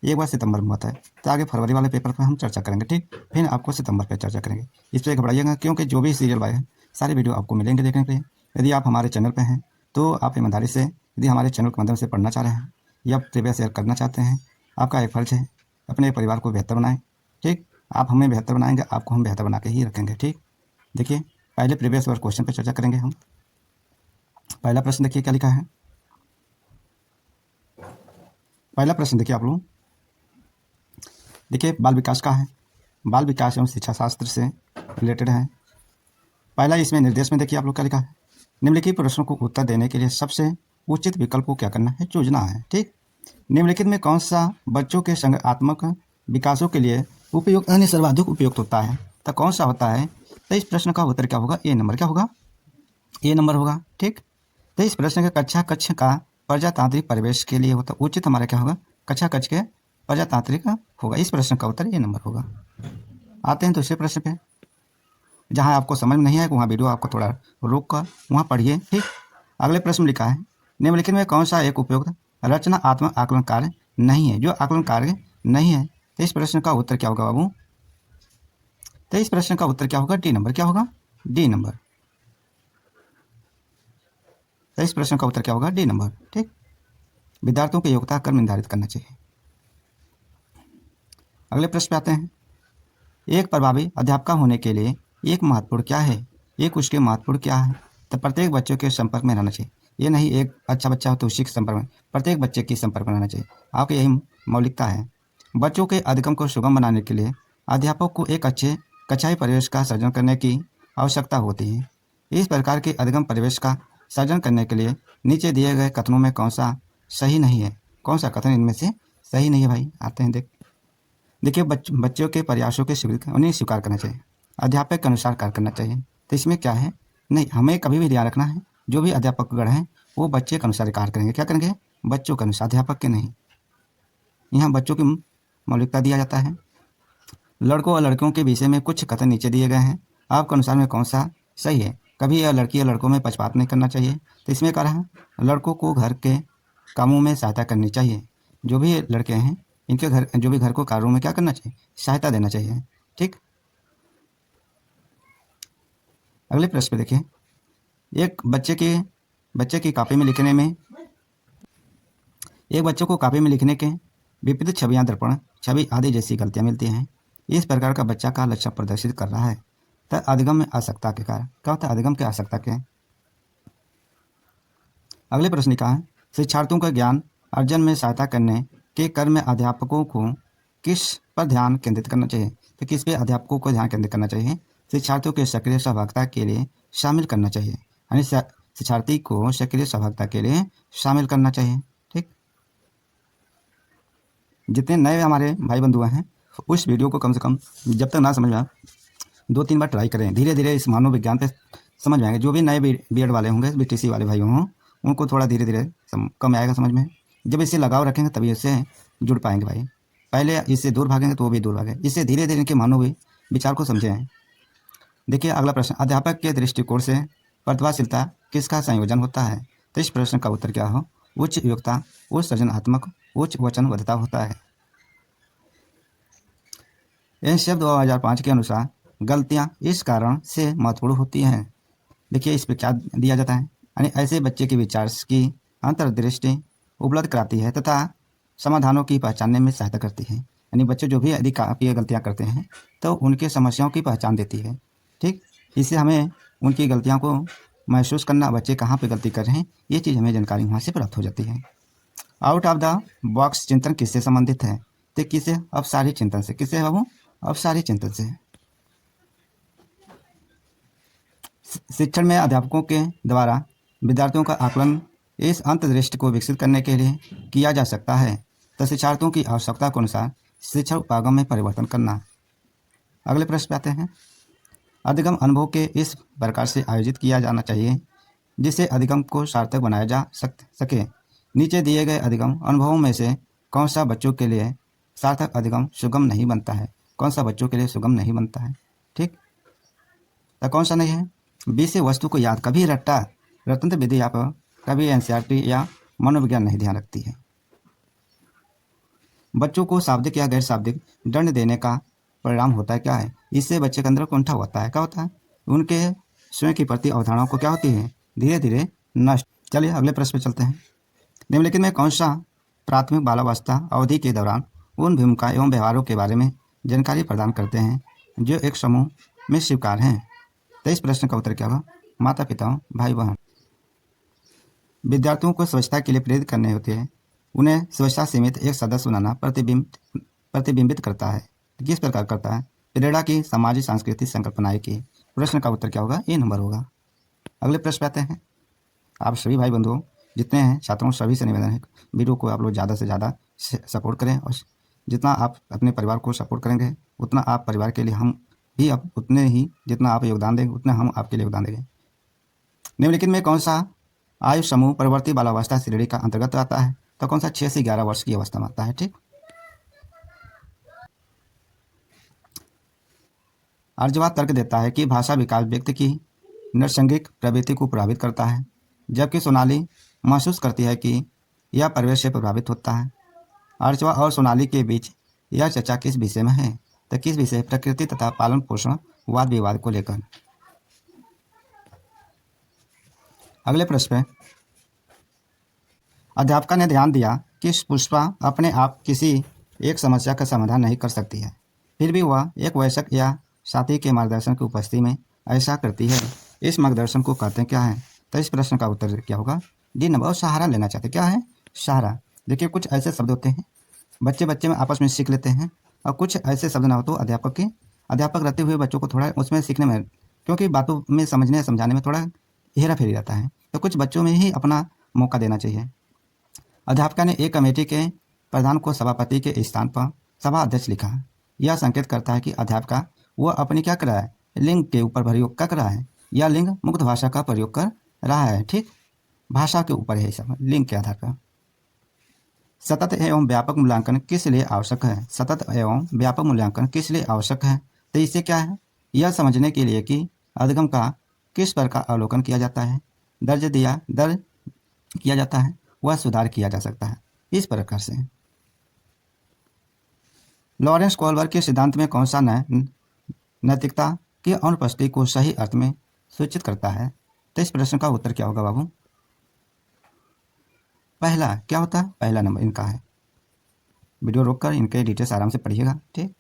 एक बार सितंबर में होता है, तो आगे फरवरी वाले पेपर पर हम चर्चा करेंगे। ठीक, फिर आपको सितंबर पर चर्चा करेंगे। इस पर घबराइएगा, क्योंकि जो भी सीरियल वाले हैं सारे वीडियो आपको मिलेंगे देखने के लिए। यदि आप हमारे चैनल पर हैं तो आप ईमानदारी से यदि हमारे चैनल के माध्यम से पढ़ना चाह रहे हैं या प्रीवियस शेयर करना चाहते हैं, आपका एक फर्ज है अपने परिवार को बेहतर बनाएं। ठीक, आप हमें बेहतर बनाएंगे, आपको हम बेहतर बना के ही रखेंगे। ठीक, देखिए पहले प्रीवियस ईयर क्वेश्चन पर चर्चा करेंगे हम। पहला प्रश्न देखिए क्या लिखा है। पहला प्रश्न देखिए आप लोग, देखिए बाल विकास का है। बाल विकास एवं शिक्षा शास्त्र से रिलेटेड है। पहला इसमें निर्देश में देखिए आप लोग क्या लिखा है। निम्नलिखित प्रश्नों को उत्तर देने के लिए सबसे उचित विकल्प को क्या करना है, चुनना है। ठीक, निम्नलिखित में कौन सा बच्चों के संज्ञानात्मक विकासों के लिए उपयुक्त यानी सर्वाधिक उपयुक्त होता है, तो कौन सा होता है। तो इस प्रश्न का उत्तर क्या होगा, ए नंबर क्या होगा, ए नंबर होगा। ठीक, तो इस प्रश्न का कक्ष का प्रजातांत्रिक परिवेश के लिए होता उचित हमारा क्या होगा, कक्ष के प्रजातांत्रिक होगा। इस प्रश्न का उत्तर ए नंबर होगा। आते हैं दूसरे प्रश्न पे। जहां आपको समझ में नहीं आएगा वहां वीडियो आपको थोड़ा रोक कर वहां पढ़िए। ठीक, अगले प्रश्न लिखा है, निम्नलिखित में कौन सा एक उपयुक्त रचनात्मक आकलन कार्य नहीं है, जो आकलन कार्य नहीं है। तो इस प्रश्न का उत्तर क्या होगा बाबू, तो इस प्रश्न का उत्तर क्या होगा, डी नंबर क्या होगा, डी नंबर। तो इस प्रश्न का उत्तर क्या होगा, डी नंबर। ठीक, विद्यार्थियों की योग्यता क्रम निर्धारित करना चाहिए। अगले प्रश्न पे आते हैं, एक प्रभावी अध्यापक होने के लिए एक महत्वपूर्ण क्या है, एक उसके महत्वपूर्ण क्या है। तो प्रत्येक बच्चों के संपर्क में रहना चाहिए। ये नहीं एक अच्छा बच्चा हो तो उसी के संपर्क में, प्रत्येक बच्चे के संपर्क में रहना चाहिए। आपकी यही मौलिकता है। बच्चों के अधिगम को सुगम बनाने के लिए अध्यापक को एक अच्छे कक्षाई परिवेश का सृजन करने की आवश्यकता होती है। इस प्रकार के अधिगम परिवेश का सृजन करने के लिए नीचे दिए गए कथनों में कौन सा सही नहीं है, कौन सा कथन इनमें से सही नहीं है भाई। आते हैं देखिए बच्चों के प्रयासों के स्वीकृत उन्हें स्वीकार करना चाहिए, अध्यापक के अनुसार कार्य करना चाहिए। तो इसमें क्या है, नहीं हमें कभी भी ध्यान रखना है जो भी अध्यापक गण हैं वो बच्चे के अनुसार कार्य करेंगे। क्या करेंगे, बच्चों के अनुसार, अध्यापक के नहीं। यहाँ बच्चों की मौलिकता दिया जाता है। लड़कों और लड़कियों के विषय में कुछ कथन नीचे दिए गए हैं, आपके अनुसार में कौन सा सही है। कभी यह लड़की या लड़कों में पक्षपात नहीं करना चाहिए। तो इसमें क्या रहा, लड़कों को घर के कामों में सहायता करनी चाहिए। जो भी लड़के हैं इनके घर जो भी घर को कार्यों में क्या करना चाहिए, सहायता देना चाहिए। ठीक, अगले प्रश्न पे देखिए, एक बच्चे की कॉपी में लिखने में, एक बच्चे को कॉपी में लिखने के विपरीत छवियां, दर्पण छवि आदि जैसी गलतियां मिलती हैं। इस प्रकार का बच्चा का लक्ष्य प्रदर्शित कर रहा है। तो अधिगम में आवश्यकता के कारण क्या होता है, अधिगम की आवश्यकता के। अगले प्रश्न का है, शिक्षार्थियों का ज्ञान अर्जन में सहायता करने के क्रम में अध्यापकों को किस पर ध्यान केंद्रित करना चाहिए। तो किस पे अध्यापकों को ध्यान केंद्रित करना चाहिए, शिक्षार्थियों के सक्रिय सहभागिता के लिए शामिल करना चाहिए, यानी शिक्षार्थी को सक्रिय सहभागिता के लिए शामिल करना चाहिए। ठीक, जितने नए हमारे भाई बंधु हैं उस वीडियो को कम से कम जब तक ना समझ में 2-3 बार ट्राई करें, धीरे धीरे इस मानव विज्ञान पे समझ में आएंगे। जो भी नए बीएड वाले होंगे, बीटीसी वाले भाई हों, उनको थोड़ा धीरे धीरे कम आएगा समझ में। जब इससे लगाव रखेंगे तभी इससे जुड़ पाएंगे भाई। पहले इससे दूर भागेंगे तो वो भी दूर भागे। इससे धीरे धीरे इनके मानव विचार को समझें। देखिए अगला प्रश्न, अध्यापक के दृष्टिकोण से प्रतिभाशीलता किसका संयोजन होता है। तो इस प्रश्न का उत्तर क्या हो, उच्च योग्यता, उच्च सृजनात्मक, उच्च वचनबद्धता होता है। एनसीएफ 2005 के अनुसार गलतियां इस कारण से महत्वपूर्ण होती हैं। देखिए इस पर क्या दिया जाता है, यानी ऐसे बच्चे के विचार की अंतर्दृष्टि उपलब्ध कराती है तथा समाधानों की पहचानने में सहायता करती है। यानी बच्चे जो भी यदि काफ़ी गलतियां करते हैं तो उनके समस्याओं की पहचान देती है। ठीक, इससे हमें उनकी गलतियों को महसूस करना, बच्चे कहाँ पे गलती कर रहे हैं, ये चीज़ हमें जानकारी वहाँ से प्राप्त हो जाती है। आउट ऑफ द बॉक्स चिंतन किससे संबंधित है, तो किससे, अपसारी चिंतन से। किससे है बाबू, अपसारी चिंतन से। शिक्षण में अध्यापकों के द्वारा विद्यार्थियों का आकलन इस अंतर्दृष्टि को विकसित करने के लिए किया जा सकता है। तो शिक्षार्थियों की आवश्यकता के अनुसार शिक्षण उपागम में परिवर्तन करना। अगले प्रश्न पे आते हैं, अधिगम अनुभव के इस प्रकार से आयोजित किया जाना चाहिए जिससे अधिगम को सार्थक बनाया जा सके। नीचे दिए गए अधिगम अनुभवों में से कौन सा बच्चों के लिए सार्थक अधिगम सुगम नहीं बनता है, कौन सा बच्चों के लिए सुगम नहीं बनता है। ठीक, तो कौन सा नहीं है, विषय वस्तु को याद, कभी रटंत विधि आप कभी एनसीईआरटी या मनोविज्ञान नहीं ध्यान रखती है। बच्चों को शाब्दिक या गैर शाब्दिक दंड देने का परिणाम होता है क्या है? इससे बच्चे के अंदर कुंठा होता है, क्या होता है? उनके स्वयं के प्रति अवधारणाओं को क्या होती है? धीरे धीरे नष्ट। चलिए अगले प्रश्न पे चलते हैं। निम्नलिखित में कौन सा प्राथमिक बालावस्था अवधि के दौरान उन भूमिका एवं व्यवहारों के बारे में जानकारी प्रदान करते हैं जो एक समूह में स्वीकार हैं? तो इस प्रश्न का उत्तर क्या होगा? माता पिता, भाई बहन। विद्यार्थियों को स्वच्छता के लिए प्रेरित करने होते हैं। उन्हें स्वच्छता सीमित एक सदस्य बनाना प्रतिबिंबित करता है। किस प्रकार करता है? प्रेरणा की सामाजिक सांस्कृतिक संकल्पनाएं की। प्रश्न का उत्तर क्या होगा? ए नंबर होगा। अगले प्रश्न पे आते हैं। आप सभी भाई बंधुओं जितने हैं छात्रों सभी से निवेदन है वीडियो को आप लोग ज़्यादा से ज़्यादा सपोर्ट करें, और जितना आप अपने परिवार को सपोर्ट करेंगे उतना आप परिवार के लिए हम भी अब उतने ही जितना आप योगदान देंगे उतना हम आपके लिए योगदान देंगे। निम्नलिखित में कौन सा आयु समूह प्रवर्ती बालावस्था श्रेणी का अंतर्गत आता है? तो कौन सा 6 से 11 वर्ष की अवस्था में आता है? ठीक। अर्जवा तर्क देता है कि भाषा विकास व्यक्ति की नरसंगिक प्रवृत्ति को प्रभावित करता है, जबकि सोनाली महसूस करती है कि यह परिवेश से प्रभावित होता है। अर्चवा और सोनाली के बीच यह चर्चा किस विषय में है? तो किस विषय? प्रकृति तथा पालन पोषण वाद विवाद को लेकर। अगले प्रश्न पे अध्यापका ने ध्यान दिया कि पुष्पा अपने आप किसी एक समस्या का समाधान नहीं कर सकती है, फिर भी वह एक वयस्क या साथी के मार्गदर्शन की उपस्थिति में ऐसा करती है। इस मार्गदर्शन को कहते हैं क्या है? तो इस प्रश्न का उत्तर क्या होगा? D number. और सहारा लेना चाहते क्या है? सहारा। देखिए कुछ ऐसे शब्द होते हैं बच्चे में आपस में सीख लेते हैं, और कुछ ऐसे शब्द ना हो तो अध्यापक रहते हुए बच्चों को थोड़ा उसमें सीखने में, क्योंकि बातों में समझने समझाने में थोड़ा हेरा फेरी रहता है, तो कुछ बच्चों में ही अपना मौका देना चाहिए। अध्यापका ने एक कमेटी के प्रधान को सभापति के स्थान पर सभा अध्यक्ष लिखा। यह संकेत करता है कि अध्यापका वह अपनी क्या कर रहा है? लिंग के ऊपर प्रयोग कर रहा है, या लिंग मुक्त भाषा का प्रयोग कर रहा है। ठीक, भाषा के ऊपर है सब, लिंग के आधार पर। सतत एवं व्यापक मूल्यांकन किस लिए आवश्यक है? सतत एवं व्यापक मूल्यांकन किस लिए आवश्यक है? तो इससे क्या है? यह समझने के लिए कि अधिगम का किस प्रकार अवलोकन किया जाता है, दर्ज किया जाता है, वह सुधार किया जा सकता है। इस प्रकार से लॉरेंस कोलबर्ग के सिद्धांत में कौन सा नैतिकता की अनुपस्थिति को सही अर्थ में सूचित करता है? तो इस प्रश्न का उत्तर क्या होगा बाबू? पहला। क्या होता है? पहला नंबर इनका है। वीडियो रोककर इनके डिटेल्स आराम से पढ़िएगा। ठीक।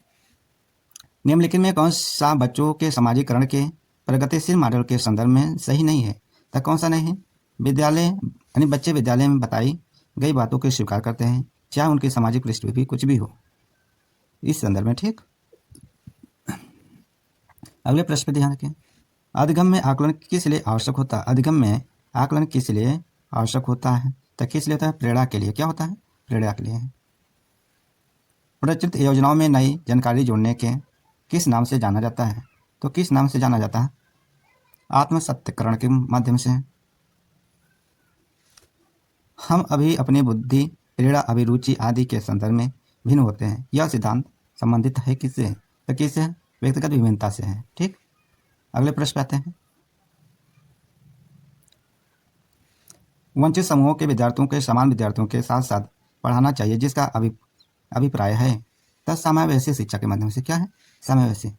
निम्नलिखित में कौन सा बच्चों के समाजीकरण के प्रगतिशील मॉडल के संदर्भ में सही नहीं है? तो कौन सा नहीं है? विद्यालय यानी बच्चे विद्यालय में बताई गई बातों को स्वीकार करते हैं, चाहे उनकी सामाजिक पृष्ठभूमि कुछ भी हो, इस संदर्भ में। ठीक। अगले प्रश्न पर ध्यान रखें। अधिगम में आकलन किस लिए आवश्यक होता है? अधिगम में आकलन किस लिए आवश्यक होता है? तो किस लिए होता है? प्रेरणा के लिए। क्या होता है? प्रेरणा के लिए। प्रचलित योजनाओं में नई जानकारी जोड़ने के किस नाम से जाना जाता है? तो किस नाम से जाना जाता है? आत्मसत्यकरण के माध्यम से। हम अभी अपनी बुद्धि, प्रेरणा, अभिरुचि आदि के संदर्भ में भिन्न होते हैं। यह सिद्धांत संबंधित है किससे? तो किससे? व्यक्तिगत विभिन्नता से है। ठीक। अगले प्रश्न पे आते हैं। वंचित समूहों के विद्यार्थियों के समान विद्यार्थियों के साथ साथ पढ़ाना चाहिए, जिसका अभिप्राय है तब समावेशी शिक्षा के माध्यम से। क्या है? समावेशी।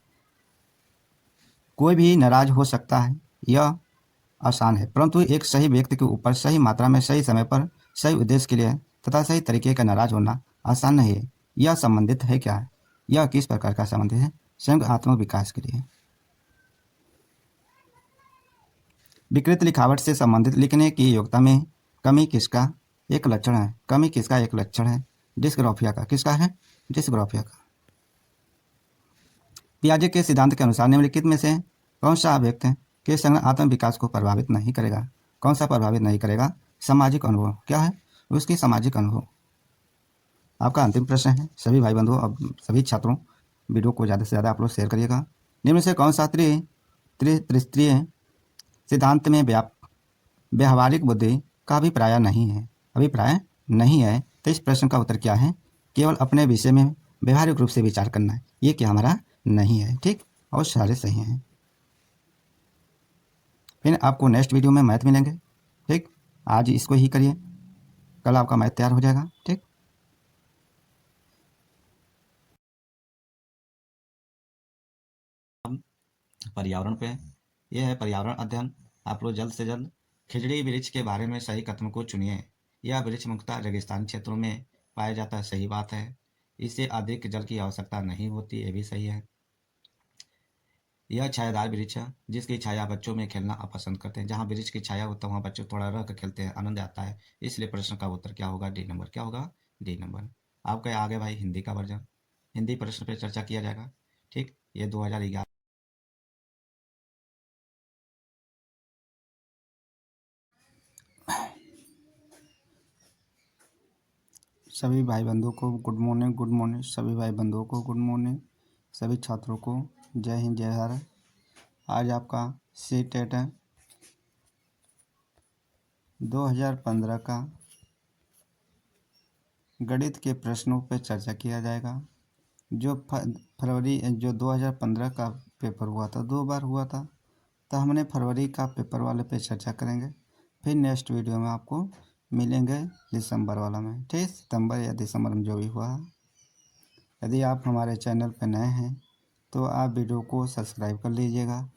कोई भी नाराज हो सकता है, यह आसान है, परंतु एक सही व्यक्ति के ऊपर सही मात्रा में सही समय पर सही उद्देश्य के लिए तथा सही तरीके का नाराज होना आसान नहीं है। यह संबंधित है क्या? यह किस प्रकार का संबंधित है? संयुक्त आत्मक विकास के लिए। विकृत लिखावट से संबंधित लिखने की योग्यता में कमी किसका एक लक्षण है? कमी किसका एक लक्षण है? डिस्ग्राफिया का। किसका है? डिस्ग्राफिया का। पियाजे के सिद्धांत के अनुसार निम्नलिखित में से कौन सा अभिव्यक्ति के संग आत्म विकास को प्रभावित नहीं करेगा? कौन सा प्रभावित नहीं करेगा? सामाजिक अनुभव। क्या है? उसकी सामाजिक अनुभव। आपका अंतिम प्रश्न है सभी भाई बंधुओं, अब सभी छात्रों वीडियो को ज़्यादा से ज़्यादा आप लोग शेयर करिएगा। निम्न से कौन सा त्रिस्तरीय सिद्धांत में व्यावहारिक बुद्धि का अभिप्राय नहीं है? अभिप्राय नहीं है। तो इस प्रश्न का उत्तर क्या है? केवल अपने विषय में व्यवहारिक रूप से विचार करना है, ये क्या हमारा नहीं है। ठीक। और सारे सही हैं। फिर आपको नेक्स्ट वीडियो में मैथ मिलेंगे। ठीक। आज इसको ही करिए, कल आपका मैथ तैयार हो जाएगा। ठीक। पर्यावरण पे। यह है पर्यावरण अध्ययन। आप लोग जल्द से जल्द खिजड़ी वृक्ष के बारे में सही कथन को चुनिए। यह वृक्ष मुख्यतः रेगिस्तानी क्षेत्रों में पाया जाता है, सही बात है। इसे अधिक जल की आवश्यकता नहीं होती, ये भी सही है। यह छायादार वृक्ष है जिसकी छाया बच्चों में खेलना आप पसंद करते हैं। जहाँ वृक्ष की छाया होता है वहाँ बच्चे थोड़ा रह कर खेलते हैं, आनंद आता है। इसलिए प्रश्न का उत्तर क्या होगा? D number. क्या होगा? D number. आपका आगे भाई हिंदी का वर्जन, हिंदी प्रश्न पर चर्चा किया जाएगा। ठीक, ये 2011 सभी भाई बंधुओं को गुड मॉर्निंग। गुड मॉर्निंग सभी भाई बंधुओं को गुड मॉर्निंग। सभी छात्रों को जय हिंद जय भारत। आज आपका सी टेट है 2015 का गणित के प्रश्नों पर चर्चा किया जाएगा। जो 2015 का पेपर हुआ था, 2 बार हुआ था, तो हमने फरवरी का पेपर वाले पे चर्चा करेंगे। फिर नेक्स्ट वीडियो में आपको मिलेंगे दिसंबर वाला में। ठीक, सितंबर या दिसंबर में जो भी हुआ। यदि आप हमारे चैनल पर नए हैं तो आप वीडियो को सब्सक्राइब कर लीजिएगा।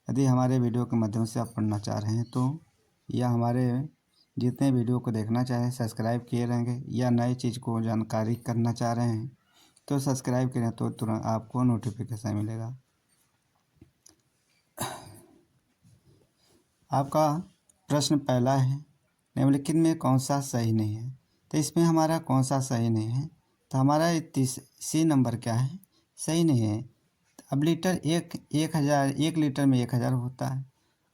यदि हमारे वीडियो के माध्यम से आप पढ़ना चाह रहे हैं तो, या हमारे जितने वीडियो को देखना चाहें सब्सक्राइब किए रहेंगे, या नई चीज़ को जानकारी करना चाह रहे हैं तो सब्सक्राइब करें तो तुरंत आपको नोटिफिकेशन मिलेगा। आपका प्रश्न पहला है, निम्नलिखित में कौन सा सही नहीं है? तो इसमें हमारा कौन सा सही नहीं है? तो हमारा सी नंबर क्या है? सही नहीं है। अब लीटर 1 लीटर में 1000 होता है,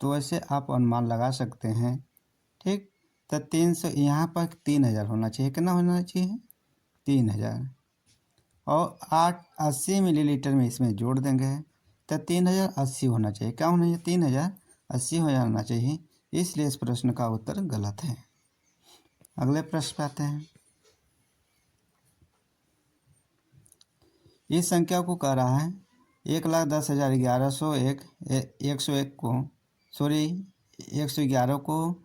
तो ऐसे आप अनुमान लगा सकते हैं। ठीक, तो 300 यहाँ पर 3000 होना चाहिए। कितना होना चाहिए? 3000। और 80 मिलीलीटर में इसमें जोड़ देंगे तो 3080 होना चाहिए। क्या होना चाहिए? 3080 हो जाना चाहिए। इसलिए इस प्रश्न का उत्तर गलत है। अगले प्रश्न पे आते हैं। इस संख्या को कह रहा है 1,10,1101 को 111 को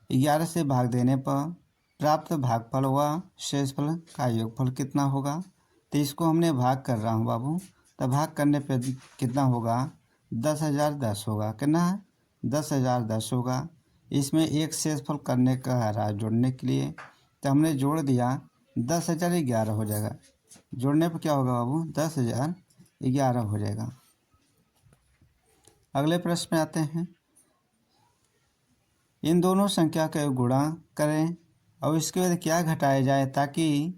11 से भाग देने पर प्राप्त भागफल व शेषफल का योगफल कितना होगा? तो इसको हमने भाग कर रहा हूँ बाबू, तो भाग करने पे कितना होगा? 10,010 होगा। कितना है? 10,010 होगा। इसमें एक शेषफल करने का रहा जोड़ने के लिए, तो हमने जोड़ दिया 10,011 हो जाएगा। जोड़ने पर क्या होगा बाबू? 10,011 हो जाएगा। अगले प्रश्न में आते हैं। इन दोनों संख्या का गुणा करें और इसके बाद क्या घटाया जाए ताकि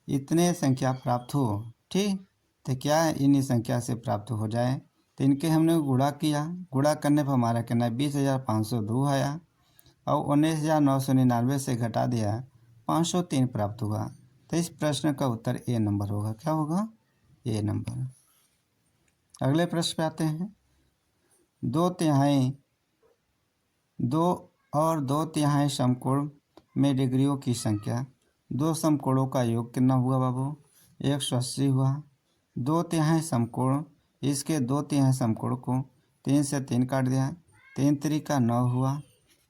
इतने संख्या प्राप्त हो। ठीक, तो क्या इन संख्या से प्राप्त हो जाए? तो इनके हमने गुणा किया। गुणा करने पर हमारा कितना? 20,502 आया। और 19,999 से घटा दिया 503 प्राप्त हुआ। तो इस प्रश्न का उत्तर ए नंबर होगा। क्या होगा? ए नंबर। अगले प्रश्न पे आते हैं। 2/3 समकोण में डिग्रियों की संख्या, 2 समकोणों का योग कितना हुआ बाबू? 180 हुआ। 2/3 समकोण, इसके 2/3 समकोण को 3 से 3 काट दिया, 3 3 9 हुआ।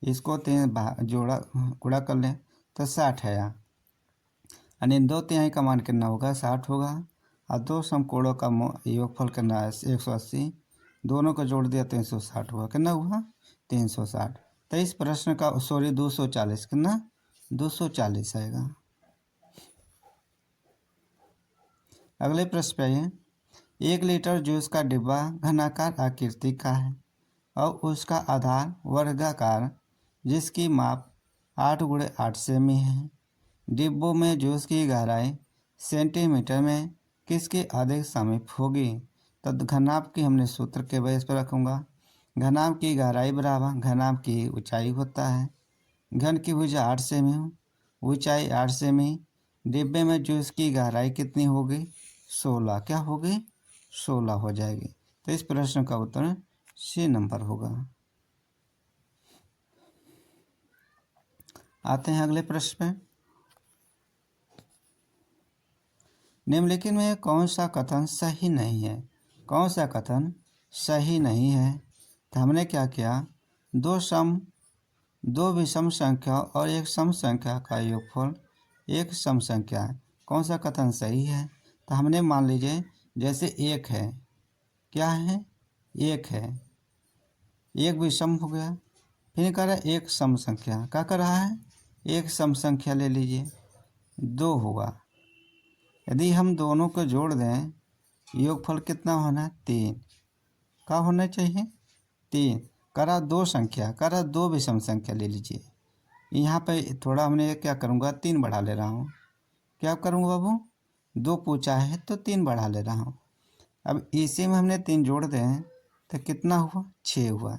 इसको 3 जोड़ा गुणा कर लें तो 60 है। यानी 2/3 का मान कितना होगा? 60 होगा। और 2 समकोणों का योगफल कितना है? 180। दोनों को जोड़ दिया 360 हुआ। कितना हुआ? 360। तो इस प्रश्न का 240 कितना? 240 आएगा। अगले प्रश्न पे आइए। 1 लीटर जूस का डिब्बा घनाकार आकृति का है और उसका आधार वर्गाकार जिसकी माप 8x8 सेमी है। डिब्बों में जूस की गहराई सेंटीमीटर में किसके अधिक समीप होगी? तो घनाभ की हमने सूत्र के बेस पर रखूँगा। घनाभ की गहराई बराबर घनाभ की ऊंचाई होता है। घन की भुजा 8 सेमी, ऊंचाई 8 सेमी। डिब्बे में जूस की गहराई कितनी होगी? 16। क्या होगी? 16 हो जाएगी। तो इस प्रश्न का उत्तर सी नंबर होगा। आते हैं अगले प्रश्न पे। निम्नलिखित में कौन सा कथन सही नहीं है? कौन सा कथन सही नहीं है? तो हमने क्या किया? दो विषम संख्या और एक सम संख्या का योगफल एक सम संख्या है। कौन सा कथन सही है? तो हमने मान लीजिए जैसे 1 है, क्या है? एक है, एक विषम हो गया। फिर कह रहा है एक सम संख्या, क्या कर रहा है, एक सम संख्या ले लीजिए, 2 होगा। यदि हम दोनों को जोड़ दें, योगफल कितना होना है, 3। क्या होना चाहिए, 3। करा 2 संख्या, करा 2 विषम संख्या ले लीजिए। यहाँ पे थोड़ा हमने क्या करूँगा, 3 बढ़ा ले रहा हूँ। क्या करूँगा बाबू, 2 पूछा है तो 3 बढ़ा ले रहा हूँ। अब इसी में हमने 3 जोड़ दें तो कितना हुआ, 6 हुआ।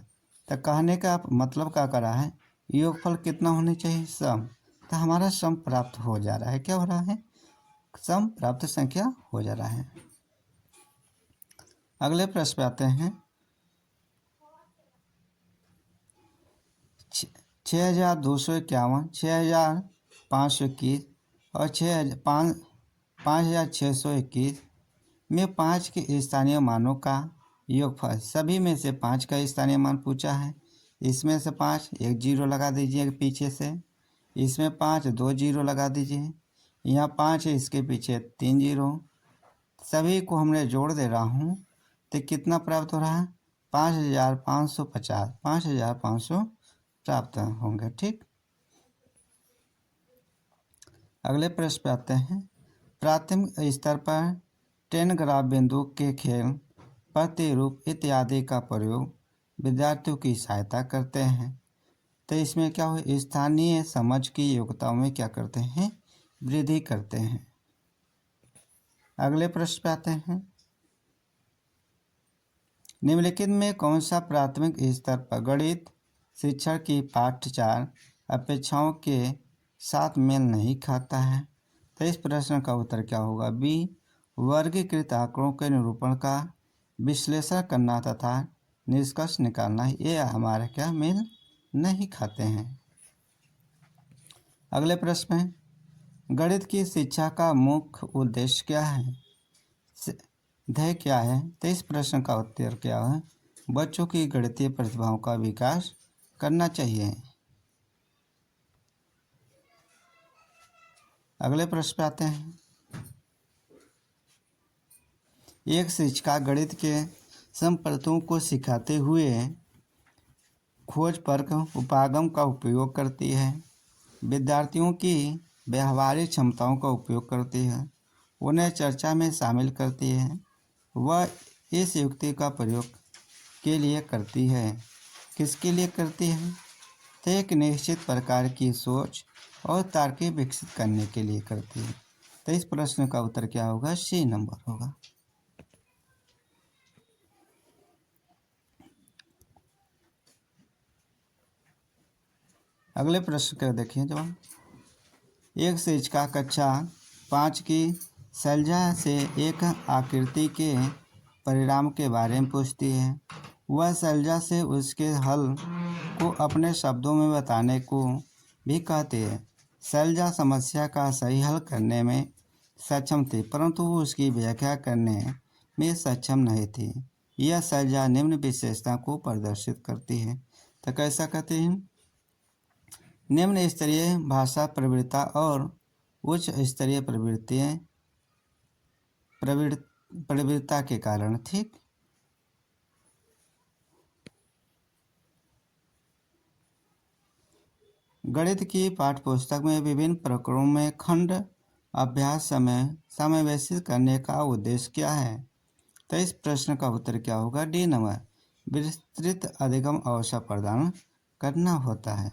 तो कहने का मतलब क्या करा है, योगफल कितना होने चाहिए, सम। तो हमारा सम प्राप्त हो जा रहा है, क्या हो रहा है, सम प्राप्त संख्या हो जा रहा है। अगले प्रश्न पे आते हैं। 6,251, 6,521 और 5,621 में 5 के स्थानीय मानों का योगफल, सभी में से 5 का स्थानीय मान पूछा है। इसमें से 5, एक जीरो लगा दीजिए पीछे से। इसमें 5, 2 जीरो लगा दीजिए। यहाँ 5 है, इसके पीछे 3 जीरो। सभी को हमने जोड़ दे रहा हूँ तो कितना प्राप्त हो रहा है, 5,550, 5,500 प्राप्त होंगे। ठीक, अगले प्रश्न पे आते हैं। प्राथमिक स्तर पर 10 ग्राफ बिंदु के खेल, प्रतिरूप इत्यादि का प्रयोग विद्यार्थियों की सहायता करते हैं। तो इसमें क्या हो, स्थानीय समझ की योग्यताओं में क्या करते हैं, वृद्धि करते हैं। अगले प्रश्न पे आते हैं। निम्नलिखित में कौन सा प्राथमिक स्तर पर गणित शिक्षण की पाठ्यचर्या अपेक्षाओं के साथ मेल नहीं खाता है। तो इस प्रश्न का उत्तर क्या होगा, बी। वर्गीकृत आंकड़ों के निरूपण का विश्लेषण करना तथा निष्कर्ष निकालना, ये हमारे क्या मेल नहीं खाते हैं। अगले प्रश्न है, गणित की शिक्षा का मुख्य उद्देश्य क्या है, ध्येय क्या है। तो इस प्रश्न का उत्तर क्या है, बच्चों की गणितीय प्रतिभाओं का विकास करना चाहिए। अगले प्रश्न पे आते हैं। एक शिक्षिका गणित के संप्रतों को सिखाते हुए खोज तर्क उपागम का उपयोग करती है, विद्यार्थियों की व्यवहारिक क्षमताओं का उपयोग करती है, उन्हें चर्चा में शामिल करती है। वह इस युक्ति का प्रयोग के लिए करती है, किसके लिए करती है, तो एक निश्चित प्रकार की सोच और तार्किक विकसित करने के लिए करती है। तो इस प्रश्न का उत्तर क्या होगा, सी नंबर होगा। अगले प्रश्न का देखिए जवाब। एक शिक्षिका कक्षा 5 की शैलजा से एक आकृति के परिणाम के बारे में पूछती है। वह शैलजा से उसके हल को अपने शब्दों में बताने को भी कहती है। शैलजा समस्या का सही हल करने में सक्षम थी, परंतु वो उसकी व्याख्या करने में सक्षम नहीं थी। यह शैलजा निम्न विशेषता को प्रदर्शित करती है। तो कैसा कहते हैं, निम्न स्तरीय भाषा प्रवृत्ता और उच्च स्तरीय प्रवृत्ता के कारण। ठीक, गणित की पाठ्यपुस्तक में विभिन्न प्रकरणों में खंड अभ्यास समावेशित करने का उद्देश्य क्या है। तो इस प्रश्न का उत्तर क्या होगा, डी नंबर, विस्तृत अधिगम अवसर प्रदान करना होता है।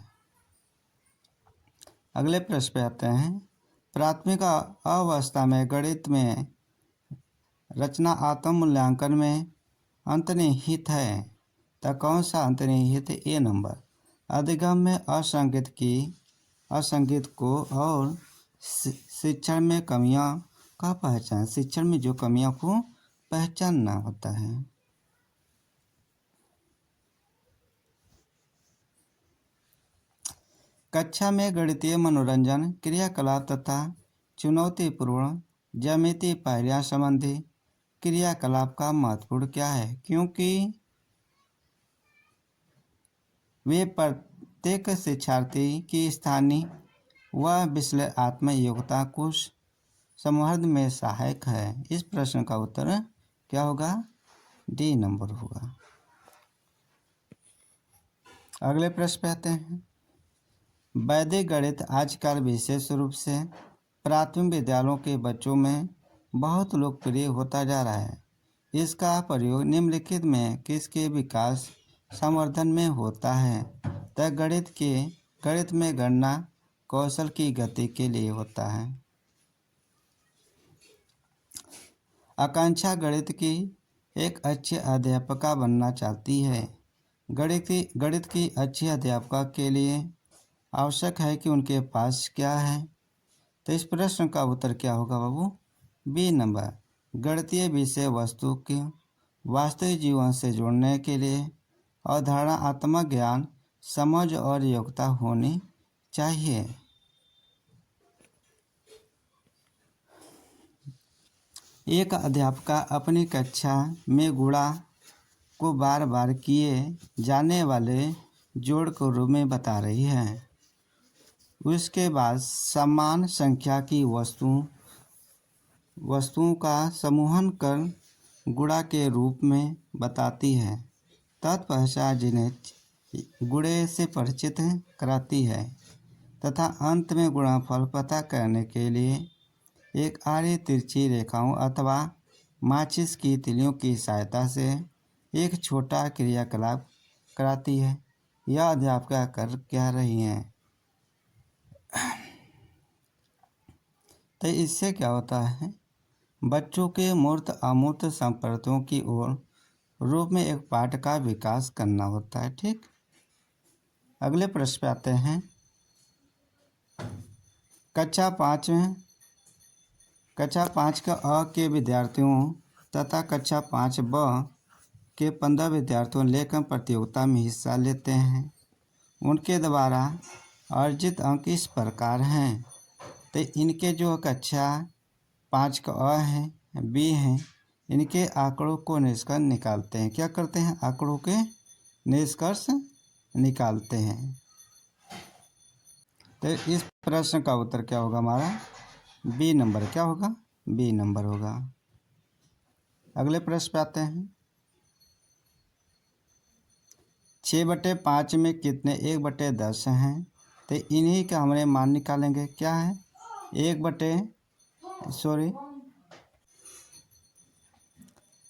अगले प्रश्न पे आते हैं। प्राथमिक अवस्था में गणित में रचना आत्म मूल्यांकन में अंतर्निहित है। तो कौन सा अंतर्निहित, ए नंबर, अधिगम में असंगत को और शिक्षण में कमियां का पहचान, शिक्षण में जो कमियों को पहचानना होता है। कक्षा में गणितीय मनोरंजन क्रियाकलाप तथा चुनौतीपूर्ण ज्यामितीय पहलियां संबंधी क्रियाकलाप का महत्वपूर्ण क्या है, क्योंकि वे प्रत्येक शिक्षार्थी की स्थानीय व विश्लेषणात्मक योग्यता को संवर्धन में सहायक है। इस प्रश्न का उत्तर क्या होगा, डी नंबर होगा। अगले प्रश्न पे आते हैं। वैदिक गणित आजकल विशेष रूप से प्राथमिक विद्यालयों के बच्चों में बहुत लोकप्रिय होता जा रहा है। इसका प्रयोग निम्नलिखित में किसके विकास संवर्धन में होता है? तो गणित में गणना कौशल की गति के लिए होता है। आकांक्षा गणित की एक अच्छी अध्यापिका बनना चाहती है। गणित की अच्छी अध्यापिका के लिए आवश्यक है कि उनके पास क्या है? तो इस प्रश्न का उत्तर क्या होगा बाबू? बी नंबर, गणितीय विषय वस्तु के वास्तविक जीवन से जोड़ने के लिए अवधारणात्मक ज्ञान, समझ और योग्यता होनी चाहिए। एक अध्यापिका अपनी कक्षा में गुणा को बार बार किए जाने वाले जोड़ के रूप में बता रही है। उसके बाद समान संख्या की वस्तुओं का समूहन कर गुणा के रूप में बताती है। तत्पश्चात जिन्हें गुणे से परिचित कराती है तथा अंत में गुणनफल पता करने के लिए एक आड़ी तिरछी रेखाओं अथवा माचिस की तीलियों की सहायता से एक छोटा क्रियाकलाप कराती है। यह अध्यापिका कर क्या रही हैं? तो इससे क्या होता है? बच्चों के मूर्त अमूर्त संपर्कों की ओर रूप में एक पाठ का विकास करना होता है। ठीक, अगले प्रश्न पे आते हैं। कक्षा 5 का अ के विद्यार्थियों तथा कक्षा 5 ब के 15 विद्यार्थियों लेखन प्रतियोगिता में हिस्सा लेते हैं। उनके द्वारा अर्जित अंक इस प्रकार हैं। तो इनके जो कक्षा 5 का अ है, बी हैं, इनके आंकड़ों को निष्कर्ष निकालते हैं। क्या करते हैं? आंकड़ों के निष्कर्ष निकालते हैं। तो इस प्रश्न का उत्तर क्या होगा हमारा? B number. क्या होगा? बी नंबर होगा। अगले प्रश्न पे आते हैं। 6/5 में कितने 1/10 हैं? तो इन्हीं का हमने मान निकालेंगे। क्या है?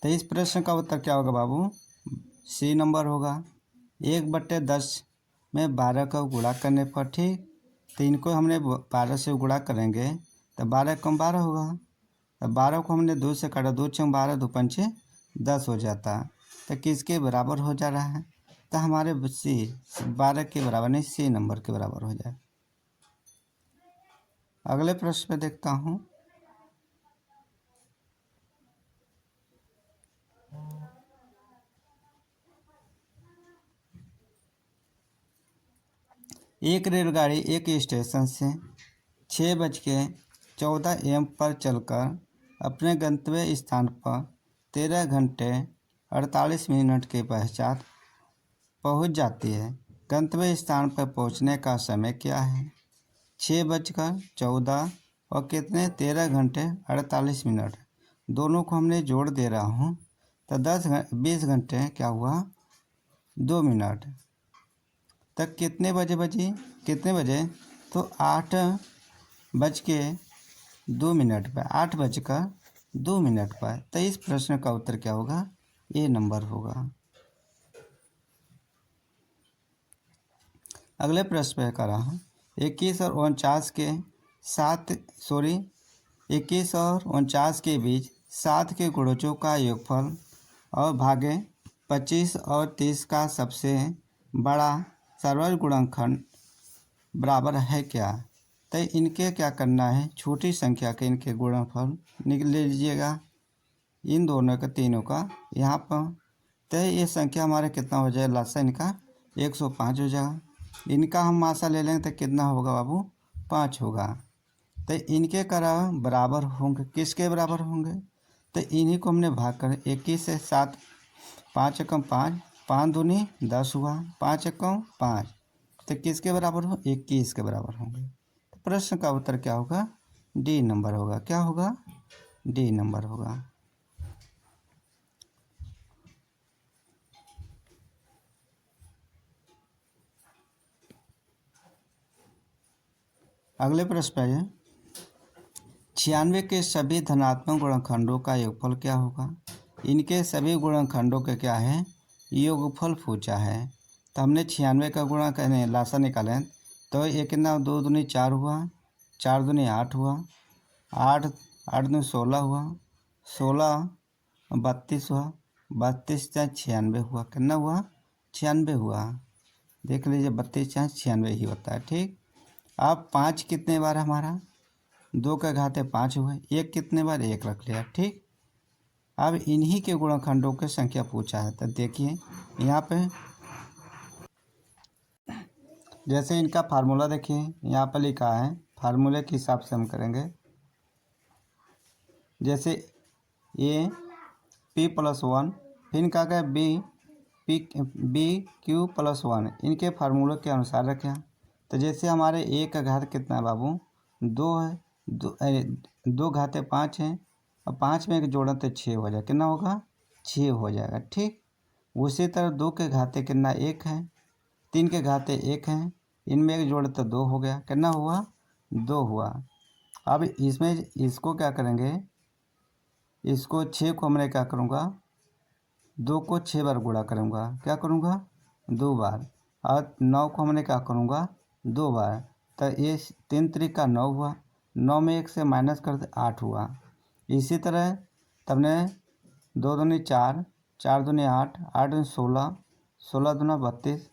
तो इस प्रश्न का उत्तर क्या होगा बाबू? सी नंबर होगा। 1/10 में 12 का गुणा करने पर, ठीक, तो इनको हमने 12 से गुणा करेंगे तो 12 कम 12 होगा। तो 12 को हमने 2 से काटा, 2 छः 12, 2 पंचे 10 हो जाता। तो किसके बराबर हो जा रहा है? तो हमारे सी 12 के बराबर नहीं, सी नंबर के बराबर हो जाए। अगले प्रश्न पे देखता हूँ। एक रेलगाड़ी एक स्टेशन से 6:14 AM पर चलकर अपने गंतव्य स्थान पर 13 घंटे 48 मिनट के पश्चात पहुंच जाती है। गंतव्य स्थान पर पहुंचने का समय क्या है? 6:14 और कितने? 13 घंटे 48 मिनट। दोनों को हमने जोड़ दे रहा हूँ तो 20 घंटे क्या हुआ? 2 मिनट। तक कितने बजे तो 8:02 पर, 8:02 पर। तो इस प्रश्न का उत्तर क्या होगा? ए नंबर होगा। अगले प्रश्न पे कर रहा हूँ। 21 और 49 के बीच 7 के गुणजों का योगफल और भागे 25 और 30 का सबसे बड़ा सर्वाधिक गुणनखंड बराबर है क्या? तो इनके क्या करना है? छोटी संख्या के इनके गुणनफल निकल लीजिएगा, इन दोनों का, तीनों का यहाँ पर। तो ये संख्या हमारा कितना हो जाए? लासा इनका 105 हो जाएगा। इनका हम मासा ले लेंगे तो कितना होगा बाबू? 5 होगा। तो इनके बराबर होंगे, किसके बराबर होंगे? तो इन्हीं को हमने भाग कर 21 से 7, 5 एकम 5, 5 दूनी 10 हुआ, 5 एकम 5, तो किसके बराबर हो? 21 के बराबर होंगे। तो प्रश्न का उत्तर क्या होगा? डी नंबर होगा। क्या होगा? डी नंबर होगा। अगले प्रश्न पे आइए। 96 के सभी धनात्मक गुणनखंडों का योगफल क्या होगा? इनके सभी गुणनखंडों का क्या है? योगफल पूछा है। तो हमने 96 का गुणा करने लासा निकालें तो ये कितना, 2 दूनी 4 हुआ, 4 दूनी 8 हुआ, 8 8 दूनी 16 हुआ, 16 32 हुआ, 32 चाहे 96 हुआ। कितना हुआ? 96 हुआ। देख लीजिए 32 चाहे 96 ही होता है। ठीक। अब 5 कितने बार हमारा? 2 के घाते 5 हुए। 1 कितने बार? 1 रख लिया। ठीक। अब इन्हीं के गुणनखंडों की संख्या पूछा है। तो देखिए यहाँ पे जैसे इनका फार्मूला देखिए यहाँ पर लिखा है। फार्मूले के हिसाब से हम करेंगे। जैसे ए P+1, फिर इनका क्या, BQ+1, इनके फार्मूले के अनुसार रखें। तो जैसे हमारे ए का घात कितना है बाबू? 2 है। 2 घाते 5 हैं। अब 5 में एक जोड़ें तो 6 हो जाए। कितना होगा? 6 हो जाएगा। ठीक। उसी तरह 2 के घाते कितना? 1 है। 3 के घाते 1 है। इनमें एक जोड़े तो 2 हो गया। कितना हुआ? 2 हुआ। अब इसमें इसको क्या करेंगे? इसको 6 को हमने क्या करूँगा? 2 को 6 बार गुणा करूँगा। क्या करूँगा? 2 बार। और 9 को हमने क्या करूँगा? 2 बार। तो ये 3 त्रिका 9 हुआ। 9 में 1 से माइनस कर दे 8 हुआ। इसी तरह तबने 2 दूनी 4, 4 दूनी 8, 8 दूनी 16, 16 दूना 32,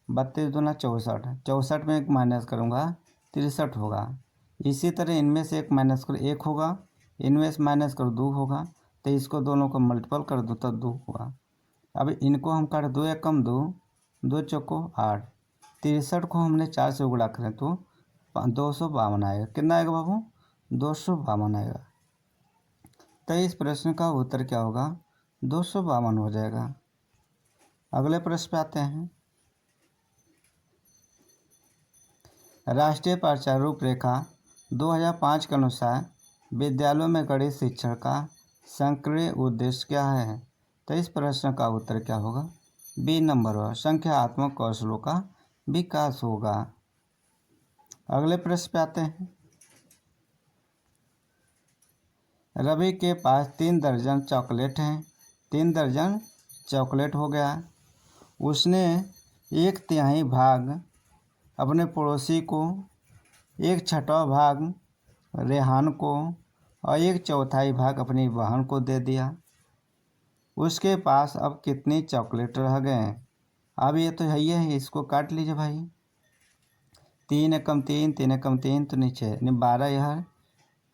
32 दूना 64, 64 में 1 माइनस करूँगा 63 होगा। इसी तरह इनमें से 1 माइनस करो 1 होगा, इनमें से माइनस करो 2 होगा। तो इसको दोनों को मल्टीपल कर दो तो 2 हुआ। अब इनको हम काट 2 एकम 2, 2 चौको 8, 63 को हमने 4 से गुणा करें तो 252 आएगा। कितना आएगा बाबू? 252 आएगा। तो इस प्रश्न का उत्तर क्या होगा? 252 हो जाएगा। अगले प्रश्न पे आते हैं। राष्ट्रीय पाठ्यक्रम रूपरेखा 2005 के अनुसार विद्यालयों में गणित शिक्षण का संक्रिय उद्देश्य क्या है? तो इस प्रश्न का उत्तर क्या होगा? बी नंबर है, संख्यात्मक कौशलों का विकास होगा। अगले प्रश्न पे आते हैं। रवि के पास 3 दर्जन चॉकलेट हैं। 3 दर्जन चॉकलेट हो गया। उसने 1/3 भाग अपने पड़ोसी को, 1/6 भाग रेहान को और 1/4 भाग अपनी बहन को दे दिया। उसके पास अब कितनी चॉकलेट रह गए? अब ये तो है ही है, इसको काट लीजिए भाई। 3 एकम 3, 3 एकम 3 तो नीचे 12 यार,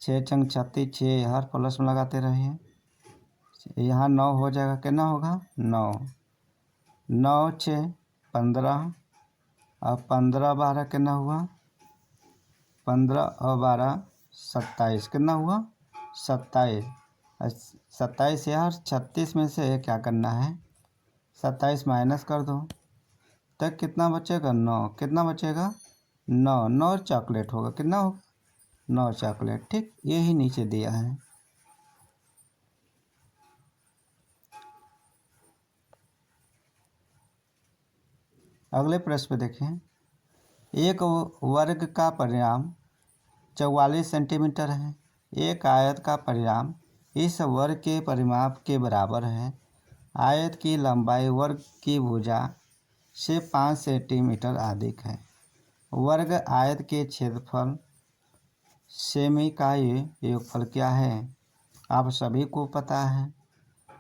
6 चंग 36, 6 यार प्लस में लगाते रहिए। यहाँ 9 हो जाएगा। कितना होगा? 9, 9 6 15 और 15 12 कितना हुआ? 15 और 12 27। कितना हुआ? 27। 27 यार 36 में से क्या करना है? 27 माइनस कर दो। तक कितना बचेगा? 9। कितना बचेगा? 9। 9 चॉकलेट होगा। कितना होगा? 9 चॉकलेट। ठीक, यही नीचे दिया है। अगले प्रश्न पे देखें। एक वर्ग का परिमाण 44 सेंटीमीटर है। एक आयत का परिमाण इस वर्ग के परिमाप के बराबर है। आयत की लंबाई वर्ग की भुजा से 5 सेंटीमीटर अधिक है। वर्ग आयत के क्षेत्रफल सेमी का योगफल क्या है? आप सभी को पता है।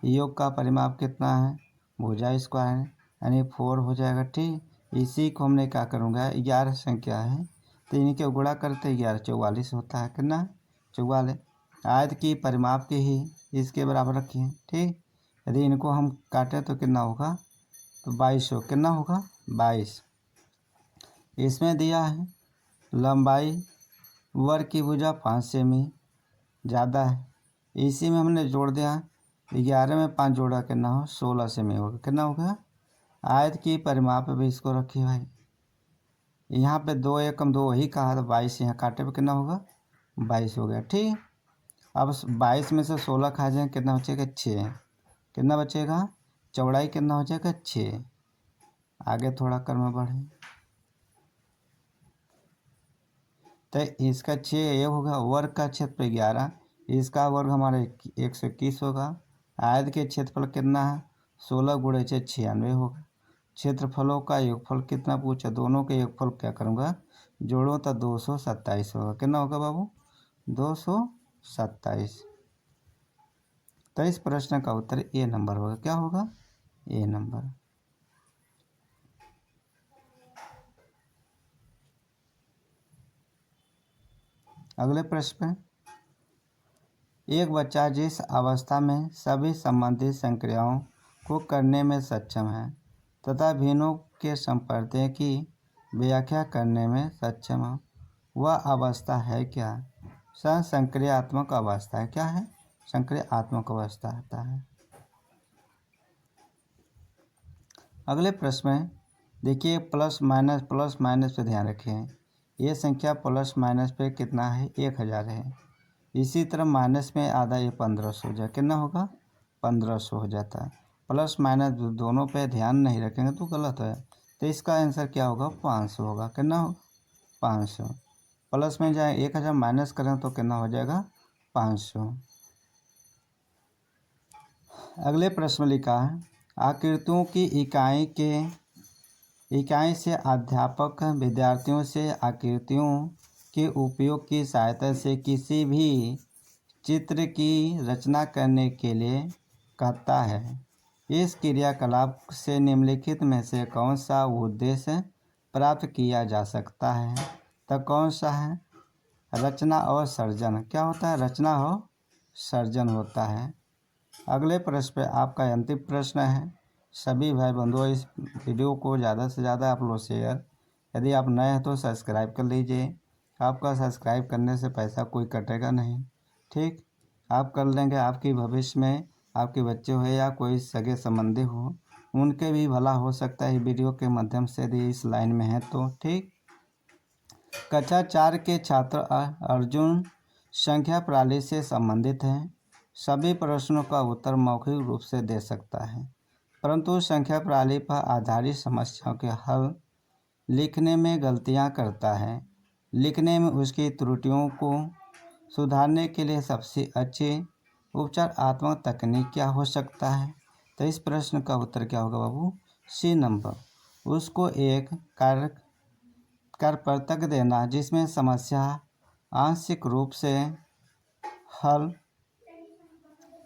योग का परिमाप कितना है? भुजा स्क्वायर यानी 4 हो जाएगा। ठीक, इसी को हमने क्या करूँगा? 11 संख्या है तो इनके गुणा करते 11 44 होता है। कितना? 44। आयत की परिमाप के ही इसके बराबर रखिए। ठीक, यदि इनको हम काटें तो कितना होगा? तो 22 हो। कितना होगा? 22। इसमें दिया है लंबाई वर्ग की भुजा 5 सेमी ज़्यादा है। इसी में हमने जोड़ दिया 11 में 5 जोड़ा कितना हो? 16 सेमी होगा। कितना होगा? आयत की परिमाप भी इसको रखिए भाई। यहाँ पे 2 एकम 2 वही कहा था। 22 यहाँ काटे पे कितना होगा? 22 हो गया। ठीक, अब 22 में से 16 खा जाए कितना बचेगा? 6। कितना बचेगा? चौड़ाई कितना हो जाएगा? 6। आगे थोड़ा क्रम बढ़े। तो इसका 6 ये होगा, वर्ग का क्षेत्रफल 11, इसका वर्ग हमारा 121 होगा। आयत के क्षेत्रफल कितना है, 16 गुणे 6 96 होगा। क्षेत्रफलों का योगफल कितना पूछा, दोनों के योगफल क्या करूँगा, जोड़ो तो 227 होगा। कितना होगा बाबू, 227। तो इस प्रश्न का उत्तर ए नंबर होगा। क्या होगा, ए नंबर। अगले प्रश्न में, एक बच्चा जिस अवस्था में सभी संबंधित संक्रियाओं को करने में सक्षम है तथा भिन्नों के संपर्कों की व्याख्या करने में सक्षम है, वह अवस्था है क्या। संक्रियात्मक अवस्था है। क्या है, संक्रियात्मक अवस्था होता है। अगले प्रश्न में देखिए, प्लस माइनस पे ध्यान रखें। ये संख्या प्लस माइनस पे कितना है, 1000 है। इसी तरह माइनस में आधा, ये 1500 हो जाए। कितना होगा, 1500 हो जाता है। प्लस माइनस दोनों पे ध्यान नहीं रखेंगे तो गलत है। तो इसका आंसर क्या होगा, 500 होगा। कितना होगा, 500। प्लस में जाए 1000 माइनस करें तो कितना हो जाएगा, 500। अगले प्रश्न में लिखा है, आकृतियों की इकाई से अध्यापक विद्यार्थियों से आकृतियों के उपयोग की सहायता से किसी भी चित्र की रचना करने के लिए कहता है। इस क्रियाकलाप से निम्नलिखित में से कौन सा उद्देश्य प्राप्त किया जा सकता है। तो कौन सा है, रचना और सर्जन। क्या होता है, रचना और सर्जन होता है। अगले प्रश्न पे आपका अंतिम प्रश्न है। सभी भाई बंधुओं, इस वीडियो को ज़्यादा से ज़्यादा आप लोग शेयर, यदि आप नए हैं तो सब्सक्राइब कर लीजिए। आपका सब्सक्राइब करने से पैसा कोई कटेगा नहीं, ठीक। आप कर लेंगे, आपकी भविष्य में आपके बच्चे हो या कोई सगे संबंधी हो, उनके भी भला हो सकता है वीडियो के माध्यम से, यदि इस लाइन में है तो, ठीक। कक्षा 4 के छात्र अर्जुन संख्या प्रणाली से संबंधित हैं। सभी प्रश्नों का उत्तर मौखिक रूप से दे सकता है, परंतु संख्या प्रणाली पर आधारित समस्याओं के हल लिखने में गलतियां करता है। लिखने में उसकी त्रुटियों को सुधारने के लिए सबसे अच्छी उपचारात्मक तकनीक क्या हो सकता है। तो इस प्रश्न का उत्तर क्या होगा बाबू, सी नंबर। उसको एक करपत्रक देना जिसमें समस्या आंशिक रूप से हल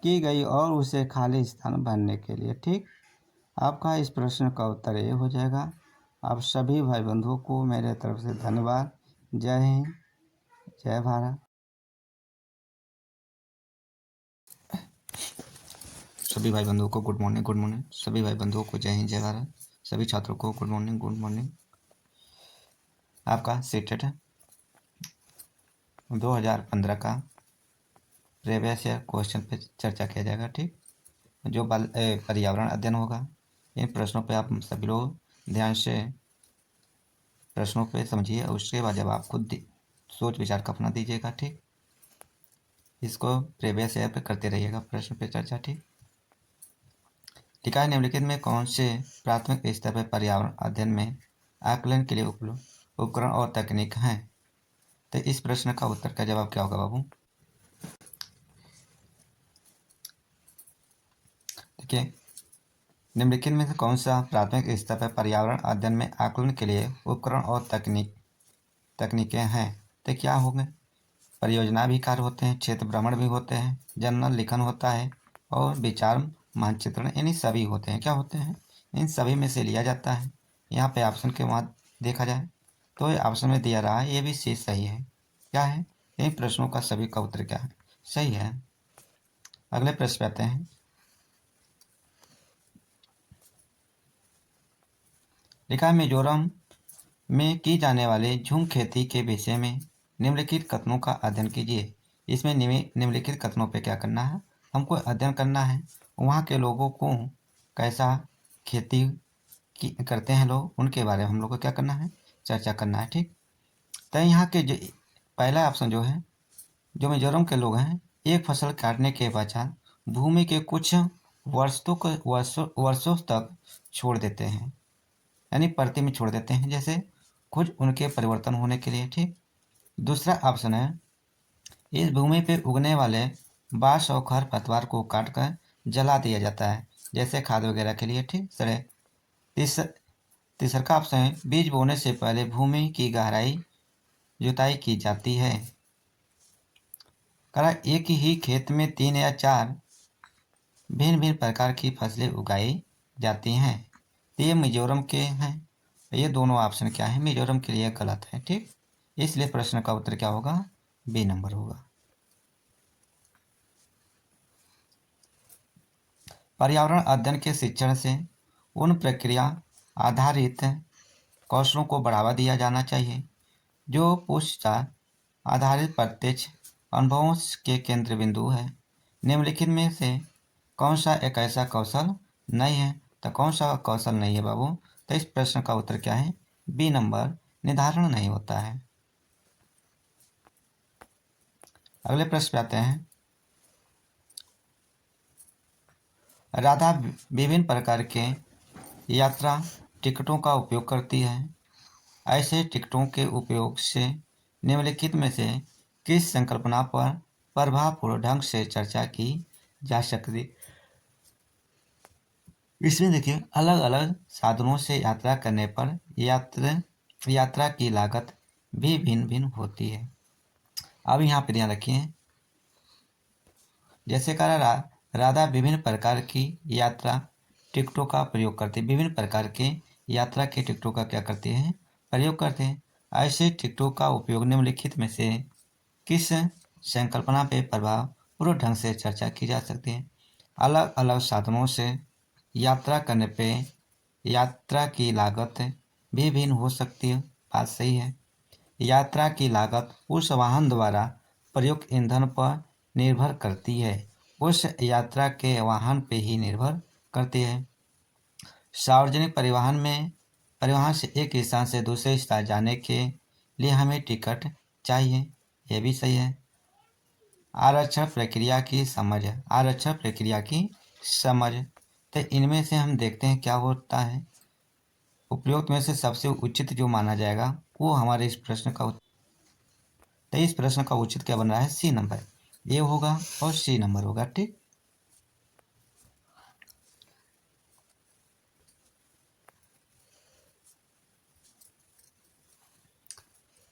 की गई और उसे खाली स्थान भरने के लिए, ठीक। आपका इस प्रश्न का उत्तर ये हो जाएगा। आप सभी भाई बंधुओं को मेरे तरफ से धन्यवाद। जय हिंद, जय भारत। सभी भाई बंधुओं को गुड मॉर्निंग, गुड मॉर्निंग। सभी भाई बंधुओं को जय हिंद, जय भारत। सभी छात्रों को गुड मॉर्निंग, गुड मॉर्निंग। आपका सीटेट 2015 का प्रीवियस ईयर क्वेश्चन पे चर्चा किया जाएगा, ठीक। जो पर्यावरण अध्ययन होगा, इन प्रश्नों पे आप सभी लोग ध्यान से प्रश्नों पे समझिए और उसके बाद जब आप खुद सोच विचार का अपना दीजिएगा, ठीक। इसको प्रीवियस ईयर पे करते रहिएगा, प्रश्न पे चर्चा, ठीक। लिखा है, निम्नलिखित में कौन से प्राथमिक स्तर पर पर्यावरण अध्ययन में आकलन के लिए उपलब्ध उपकरण और तकनीक हैं। तो इस प्रश्न का उत्तर का जवाब क्या होगा बाबू, देखिए, निम्नलिखित में से कौन सा प्राथमिक स्तर पर पर्यावरण अध्ययन में आकलन के लिए उपकरण और तकनीकें हैं। तो क्या होंगे, परियोजना भी कार्य होते हैं, क्षेत्र भ्रमण भी होते हैं, जर्नल लेखन होता है और विचार मानचित्रण, इन्हीं सभी होते हैं। क्या होते हैं, इन सभी में से लिया जाता है। यहाँ पे ऑप्शन के बाद देखा जाए तो ये ऑप्शन में दिया रहा है, ये भी सी सही है। क्या है, इन प्रश्नों का सभी का उत्तर क्या है, सही है। अगले प्रश्न पे आते हैं। लिखा है, मिजोरम में की जाने वाले झूम खेती के विषय में निम्नलिखित कथनों का अध्ययन कीजिए। इसमें निम्नलिखित कथनों पे क्या करना है, हमको अध्ययन करना है। वहाँ के लोगों को कैसा खेती करते हैं लोग, उनके बारे में हम लोग को क्या करना है, चर्चा करना है, ठीक। तो यहाँ के पहला ऑप्शन जो है, जो मिजोरम के लोग हैं, एक फसल काटने के पश्चात भूमि के कुछ वर्षों तक छोड़ देते हैं, यानी परती में छोड़ देते हैं, जैसे कुछ उनके परिवर्तन होने के लिए, ठीक। दूसरा ऑप्शन है इस भूमि पर उगने वाले बाँस और खरपतवार को काटकर जला दिया जाता है, जैसे खाद वगैरह के लिए। ठीक सर। तीसरा का ऑप्शन है बीज बोने से पहले भूमि की गहराई जुताई की जाती है। करा एक ही खेत में 3 या 4 भिन्न भिन्न प्रकार की फसलें उगाई जाती हैं। ये मिजोरम के हैं। ये दोनों ऑप्शन क्या है, मिजोरम के लिए गलत है। ठीक, इसलिए प्रश्न का उत्तर क्या होगा, बी नंबर होगा। पर्यावरण अध्ययन के शिक्षण से उन प्रक्रिया आधारित कौशलों को बढ़ावा दिया जाना चाहिए जो पूछताछ आधारित प्रत्यक्ष अनुभवों के केंद्र बिंदु है। निम्नलिखित में से कौन सा एक ऐसा कौशल नहीं है, तो कौन सा कौशल नहीं है बाबू, तो इस प्रश्न का उत्तर क्या है, बी नंबर, निर्धारण नहीं होता है। अगले प्रश्न पे आते हैं। राधा विभिन्न प्रकार के यात्रा टिकटों का उपयोग करती है। ऐसे टिकटों के उपयोग से निम्नलिखित में से किस संकल्पना पर प्रभावपूर्ण ढंग से चर्चा की जा सकती। इसमें देखिए अलग अलग साधनों से यात्रा करने पर यात्रा की लागत भी भिन्न भिन्न होती है। अब यहाँ पे ध्यान रखिए, जैसे कहा राधा विभिन्न प्रकार की यात्रा टिकटों का प्रयोग करते हैं। विभिन्न प्रकार के यात्रा के टिकटों का क्या करते हैं, प्रयोग करते हैं। ऐसे टिकटों का उपयोग निम्नलिखित में से किस संकल्पना पे प्रभाव पूर्ण ढंग से चर्चा की जा सकती है। अलग अलग साधनों से यात्रा करने पे यात्रा की लागत भी भिन्न हो सकती है, बात सही है। यात्रा की लागत उस वाहन द्वारा प्रयुक्त ईंधन पर निर्भर करती है, उस यात्रा के वाहन पे ही निर्भर करती है। सार्वजनिक परिवहन से एक स्थान से दूसरे स्थान जाने के लिए हमें टिकट चाहिए, यह भी सही है। आरक्षण प्रक्रिया की समझ, तो इनमें से हम देखते हैं क्या होता है। उपयुक्त में से सबसे उचित जो माना जाएगा वो हमारे इस प्रश्न का तो इस प्रश्न का उचित क्या बन रहा है, सी नंबर, ये होगा और सी नंबर होगा। ठीक,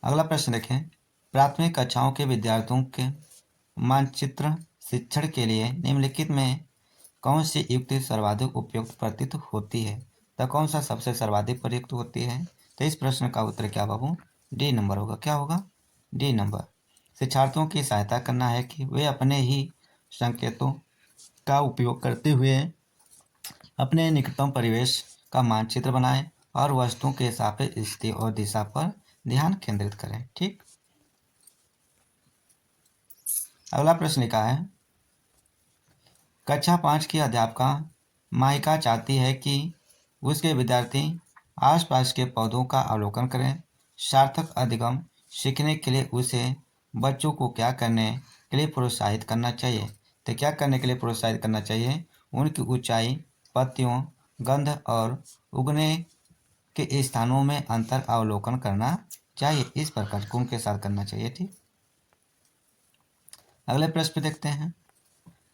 अगला प्रश्न देखें। प्राथमिक कक्षाओं के विद्यार्थियों के मानचित्र शिक्षण के लिए निम्नलिखित में कौन सी युक्ति सर्वाधिक उपयुक्त प्रतीत होती है, तो कौन सा सबसे सर्वाधिक प्रयुक्त होती है। तो इस प्रश्न का उत्तर क्या बाबू, डी नंबर होगा। क्या होगा, डी नंबर। शिक्षार्थियों की सहायता करना है कि वे अपने ही संकेतों का उपयोग करते हुए अपने निकटतम परिवेश का मानचित्र बनाएं और वस्तुओं के सापेक्ष स्थिति और दिशा पर ध्यान केंद्रित करें। ठीक, अगला प्रश्न लिखा है। कक्षा 5 की अध्यापिका माहिका चाहती है कि उसके विद्यार्थी आसपास के पौधों का अवलोकन करें। सार्थक अधिगम सीखने के लिए उसे बच्चों को क्या करने के लिए प्रोत्साहित करना चाहिए, तो क्या करने के लिए प्रोत्साहित करना चाहिए, उनकी ऊंचाई, पत्तियों, गंध और उगने के स्थानों में अंतर अवलोकन करना चाहिए। इस प्रकार गुण के साथ करना चाहिए। ठीक, अगले प्रश्न पे देखते हैं।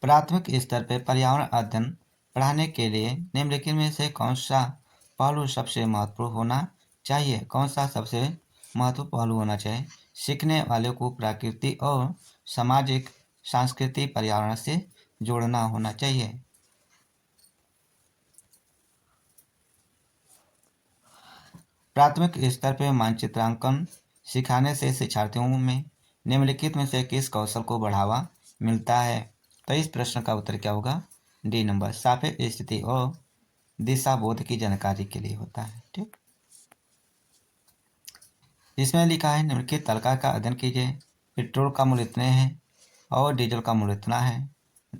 प्राथमिक स्तर पर पर्यावरण अध्ययन पढ़ाने के लिए निम्नलिखित में से कौन सा पहलू सबसे महत्वपूर्ण होना चाहिए। कौन सा सबसे महत्वपूर्ण पहलू होना चाहिए, सीखने वाले को प्रकृति और सामाजिक सांस्कृतिक पर्यावरण से जोड़ना होना चाहिए। प्राथमिक स्तर पर मानचित्रांकन सिखाने से शिक्षार्थियों में निम्नलिखित में से किस कौशल को बढ़ावा मिलता है, तो इस प्रश्न का उत्तर क्या होगा, डी नंबर, सापेक्ष स्थिति और दिशा बोध की जानकारी के लिए होता है। ठीक, इसमें लिखा है निम्नलिखित तालिका का अध्ययन कीजिए। पेट्रोल का मूल्य इतने हैं और डीजल का मूल्य इतना है।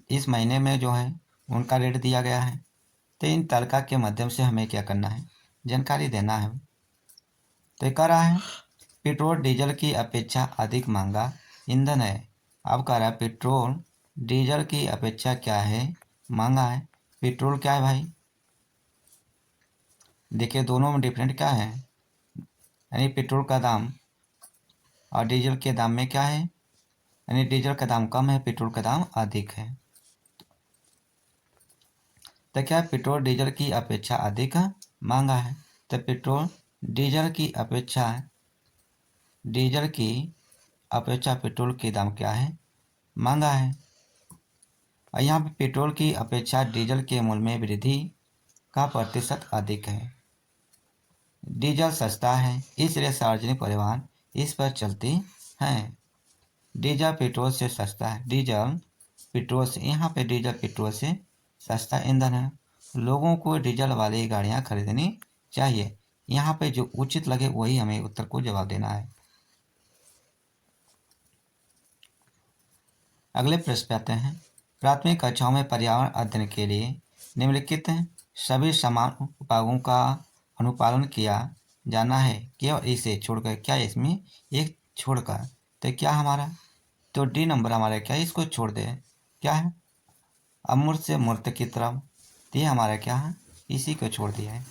इस महीने में जो है उनका रेट दिया गया है। तो इन तालिका के माध्यम से हमें क्या करना है, जानकारी देना है। तो ये कह रहा है पेट्रोल डीजल की अपेक्षा अधिक महंगा ईंधन है। अब कह रहा है पेट्रोल डीजल की अपेक्षा क्या है, महंगा है। पेट्रोल क्या है भाई, देखिए दोनों में डिफरेंट क्या है, यानी पेट्रोल का दाम और डीजल के दाम में क्या है, यानी डीजल का दाम कम है, पेट्रोल का दाम अधिक है। तो क्या पेट्रोल डीजल की अपेक्षा अधिक महंगा है? तो पेट्रोल डीजल की अपेक्षा पेट्रोल के दाम क्या है, महंगा है। और यहाँ पे पेट्रोल की अपेक्षा डीजल के मूल्य में वृद्धि का प्रतिशत अधिक है। डीजल सस्ता है, इसलिए सार्वजनिक परिवहन इस पर चलते हैं। डीजल पेट्रोल से सस्ता है, डीजल पेट्रोल से सस्ता ईंधन है। लोगों को डीजल वाली गाड़ियां खरीदनी चाहिए। यहाँ पे जो उचित लगे वही हमें उत्तर को जवाब देना है। अगले प्रश्न पे आते हैं। प्राथमिक कक्षाओं में पर्यावरण अध्ययन के लिए निम्नलिखित सभी समान उपायों का अनुपालन किया जाना है, केवल इसे छोड़कर। क्या इसमें एक छोड़कर? तो क्या हमारा, तो डी नंबर हमारा क्या है, इसको छोड़ दे, क्या है, अमूर्त से मूर्त की तरफ, ये हमारा क्या है, इसी को छोड़ दिया है।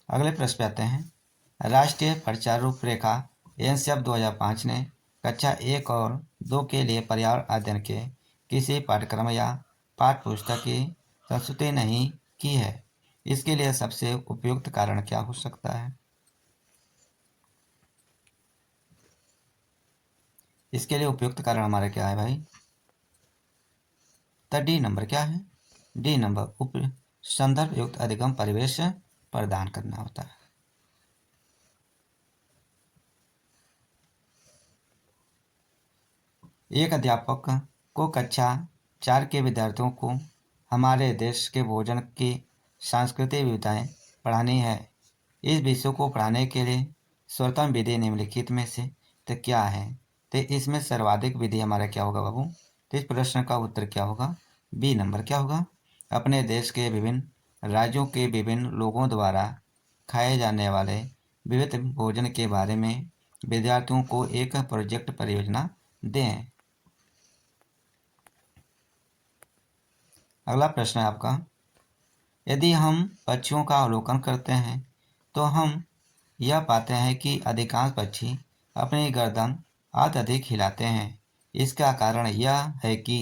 अगले प्रश्न पे आते हैं। राष्ट्रीय प्रचार रूपरेखा एनसीएफ 2005 ने कक्षा 1 और 2 के लिए पर्यावरण अध्ययन के किसी पाठ्यक्रम या पाठ्य पुस्तक की प्रस्तुति नहीं की है। इसके लिए सबसे उपयुक्त कारण क्या हो सकता है? इसके लिए उपयुक्त कारण हमारा क्या है भाई? तो डी नंबर क्या है, डी नंबर संदर्भ युक्त अधिगम परिवेश प्रदान करना होता है। एक अध्यापक को कक्षा 4 के विद्यार्थियों को हमारे देश के भोजन की सांस्कृतिक विविधताएं पढ़ानी है। इस विषय को पढ़ाने के लिए सर्वोत्तम विधि निम्नलिखित में से तो क्या है? तो इसमें सर्वाधिक विधि हमारा क्या होगा बाबू? तो इस प्रश्न का उत्तर क्या होगा? बी नंबर क्या होगा? अपने देश के विभिन्न राज्यों के विभिन्न लोगों द्वारा खाए जाने वाले विविध भोजन के बारे में विद्यार्थियों को एक प्रोजेक्ट परियोजना दें। अगला प्रश्न है आपका। यदि हम पक्षियों का अवलोकन करते हैं तो हम यह पाते हैं कि अधिकांश पक्षी अपनी गर्दन अत्यधिक हिलाते हैं। इसका कारण यह है कि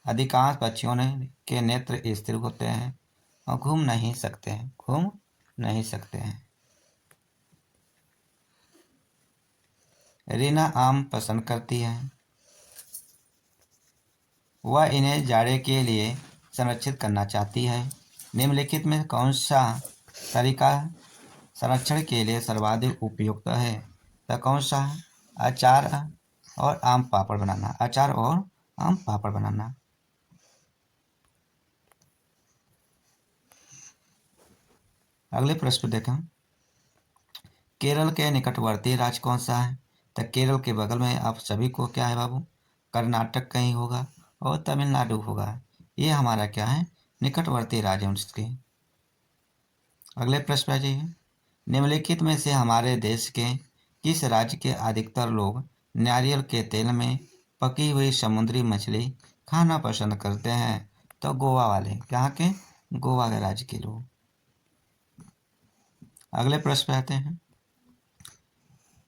अधिकांश पक्षियों के नेत्र स्थिर होते हैं और घूम नहीं सकते हैं। रीना आम पसंद करती है। वह इन्हें जाड़े के लिए संरक्षित करना चाहती है। निम्नलिखित में कौन सा तरीका संरक्षण के लिए सर्वाधिक उपयुक्त है? तो कौन सा? अचार और आम पापड़ बनाना। अगले प्रश्न देखें। केरल के निकटवर्ती राज्य कौन सा है? तो केरल के बगल में आप सभी को क्या है बाबू? कर्नाटक कहीं होगा और तमिलनाडु होगा। ये हमारा क्या है? निकटवर्ती राज्य है उसके। अगले प्रश्न आ जाइए। निम्नलिखित में से हमारे देश के किस राज्य के अधिकतर लोग नारियल के तेल में पकी हुई समुद्री मछली खाना पसंद करते हैं? तो गोवा वाले, यहाँ के गोवा के राज्य के लोग। अगले प्रश्न पे आते हैं।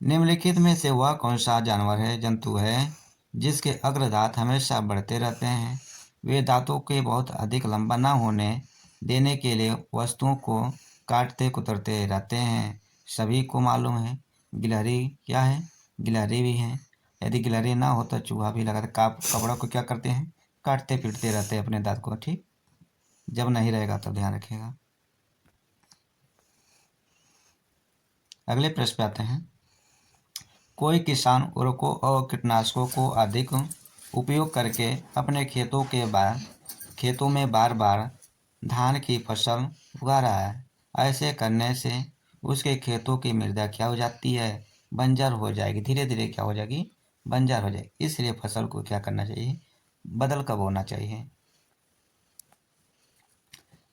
निम्नलिखित में से वह कौन सा जंतु है जिसके अग्रदांत हमेशा बढ़ते रहते हैं? वे दांतों के बहुत अधिक लंबा न होने देने के लिए वस्तुओं को काटते कुतरते रहते हैं। सभी को मालूम है गिलहरी क्या है? गिलहरी भी है। यदि गिलहरी ना हो तो चूहा भी लगा कपड़ों को क्या करते हैं? काटते पीटते रहते हैं अपने दांत को। ठीक, जब नहीं रहेगा तब ध्यान रखिएगा। अगले प्रश्न पे आते हैं। कोई किसान उर्वरकों और कीटनाशकों को अधिक उपयोग करके अपने खेतों में बार बार धान की फसल उगा रहा है। ऐसे करने से उसके खेतों की मृदा क्या हो जाती है? बंजर हो जाएगी। धीरे धीरे क्या हो जाएगी? बंजर हो जाएगी। इसलिए फसल को क्या करना चाहिए? बदल कर बोना चाहिए।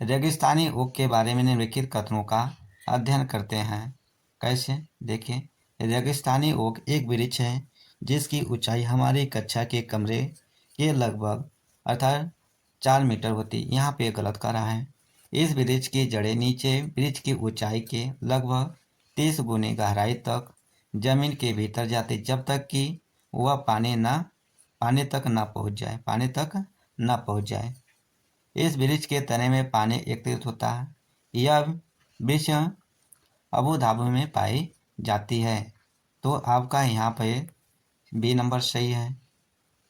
रेगिस्तानी ओक के बारे में निम्नलिखित कथनों का अध्ययन करते हैं। कैसे? देखिए, रेगिस्तानी ओक एक वृक्ष है जिसकी ऊंचाई हमारी कक्षा के कमरे के लगभग अर्थात 4 मीटर होती। यहाँ पे गलत कर रहा है। इस वृक्ष की जड़ें नीचे वृक्ष की ऊंचाई के लगभग 30 गुनी गहराई तक जमीन के भीतर जाती जब तक कि वह पानी तक ना पहुंच जाए। इस वृक्ष के तने में पानी एकत्रित होता है। यह वृक्ष अबू धाबी में पाई जाती है। तो आपका यहाँ पे बी नंबर सही है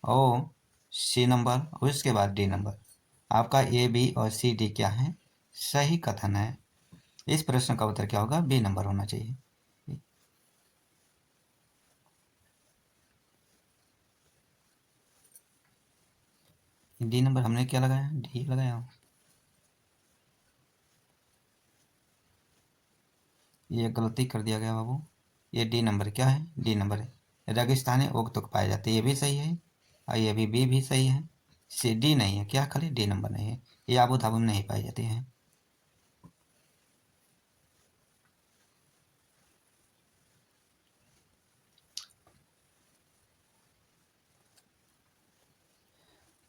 और सी नंबर और इसके बाद डी नंबर। आपका ए, बी और सी, डी क्या है? सही कथन है। इस प्रश्न का उत्तर क्या होगा? बी नंबर होना चाहिए। डी नंबर हमने क्या लगाया? डी लगाया। ये गलती कर दिया गया बाबू। ये डी नंबर क्या है? डी नंबर है। रेगिस्तानी ओक पाए जाते हैं, ये भी सही है और ये भी बी भी सही है। सी डी नहीं है क्या? खाली डी नंबर नहीं है। ये आबू धाबी में नहीं पाई जाती है।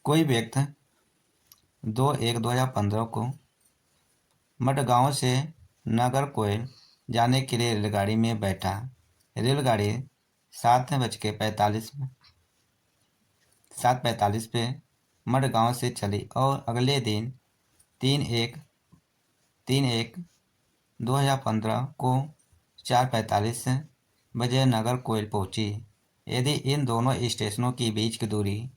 कोई व्यक्ति 2/1/2015 को मडगांव से नागरकोइल जाने के लिए रेलगाड़ी में बैठा। रेलगाड़ी 7:45 पे मडगांव से चली और अगले दिन 3/1/2015 को 4:45 बजे नागरकोइल पहुंची। यदि इन दोनों स्टेशनों के बीच की दूरी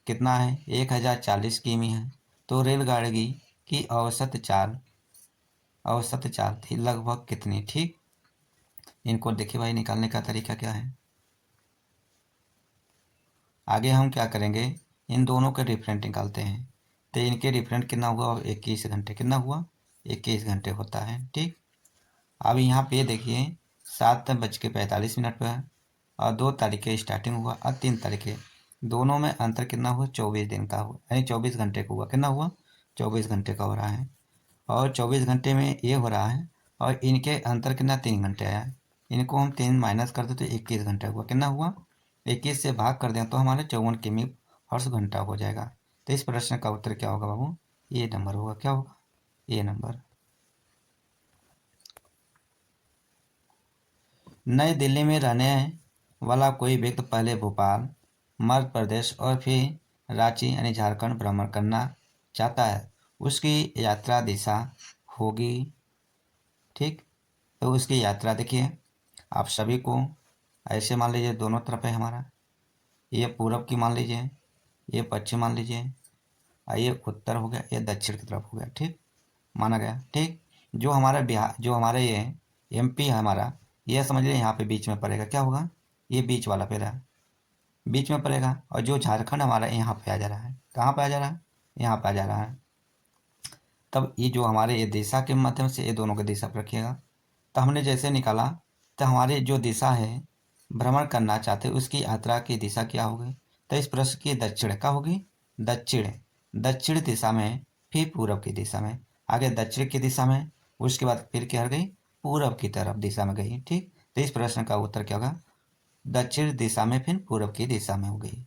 कितना है? 1040 किमी है। तो रेलगाड़ी की औसत चाल थी लगभग कितनी? ठीक, इनको देखिए भाई, निकालने का तरीका क्या है। आगे हम क्या करेंगे, इन दोनों के डिफरेंट निकालते हैं। तो इनके डिफरेंट कितना हुआ? 21 घंटे। कितना हुआ? 21 घंटे होता है। ठीक, अब यहाँ पे देखिए 7:45 पर और 2 तारीख के स्टार्टिंग हुआ और 3 तारीख के, दोनों में अंतर कितना हुआ? 24 दिन का हुआ, यानी 24 घंटे का हुआ। कितना हुआ? 24 घंटे का हो रहा है। और 24 घंटे में ये हो रहा है और इनके अंतर कितना? 3 घंटे आया है। इनको हम 3 माइनस कर दे तो 21 घंटे हुआ। कितना हुआ? 21 से भाग कर दें तो हमारे 54 किमी हर्ष घंटा हो जाएगा। तो इस प्रश्न का उत्तर क्या होगा बाबू? ये नंबर होगा। क्या होगा? ये नंबर। नई दिल्ली में रहने वाला कोई व्यक्ति पहले भोपाल, मध्य प्रदेश और फिर रांची यानी झारखंड भ्रमण करना चाहता है। उसकी यात्रा दिशा होगी। ठीक, तो उसकी यात्रा देखिए, आप सभी को ऐसे मान लीजिए, दोनों तरफ है हमारा। ये पूरब की मान लीजिए, ये पश्चिम मान लीजिए, और ये उत्तर हो गया, ये दक्षिण की तरफ हो गया। ठीक, माना गया। ठीक, जो हमारा बिहार, जो हमारे ये एमपी है हमारा, ये समझ लीजिए यहाँ पे बीच में पड़ेगा। क्या होगा? ये बीच वाला पेरा बीच में पड़ेगा। और जो झारखंड हमारा यहाँ पे आ जा रहा है, कहाँ पे आ जा रहा है? यहाँ पे आ जा रहा है। तब ये जो हमारे ये दिशा के माध्यम से ये दोनों की दिशा पर रखिएगा। तो हमने जैसे निकाला, तो हमारी जो दिशा है भ्रमण करना चाहते उसकी यात्रा की दिशा क्या होगी? तो इस प्रश्न की दक्षिण क्या होगी? दक्षिण। दक्षिण दिशा में, फिर पूरब की दिशा में, आगे दक्षिण की दिशा में, उसके बाद फिर क्या गई? पूरब की तरफ दिशा में गई। ठीक, तो इस प्रश्न का उत्तर क्या होगा? दक्षिण दिशा में फिर पूरब की दिशा में हो गई।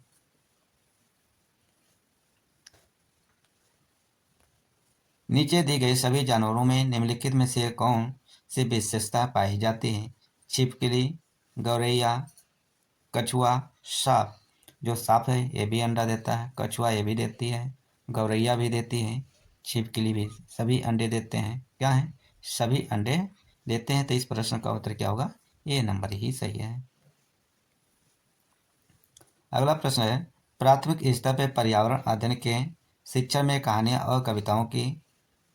नीचे दी गई सभी जानवरों में निम्नलिखित में से कौन सी विशेषता पाई जाती है? छिपकली, गौरैया, कछुआ, सांप। जो सांप है ये भी अंडा देता है, कछुआ ये भी देती है, गौरैया भी देती है, छिपकली भी, सभी अंडे देते हैं। क्या है? सभी अंडे देते हैं। तो इस प्रश्न का उत्तर क्या होगा? ये नंबर ही सही है। अगला प्रश्न है, प्राथमिक स्तर पर पर्यावरण अध्ययन के शिक्षा में कहानियाँ और कविताओं की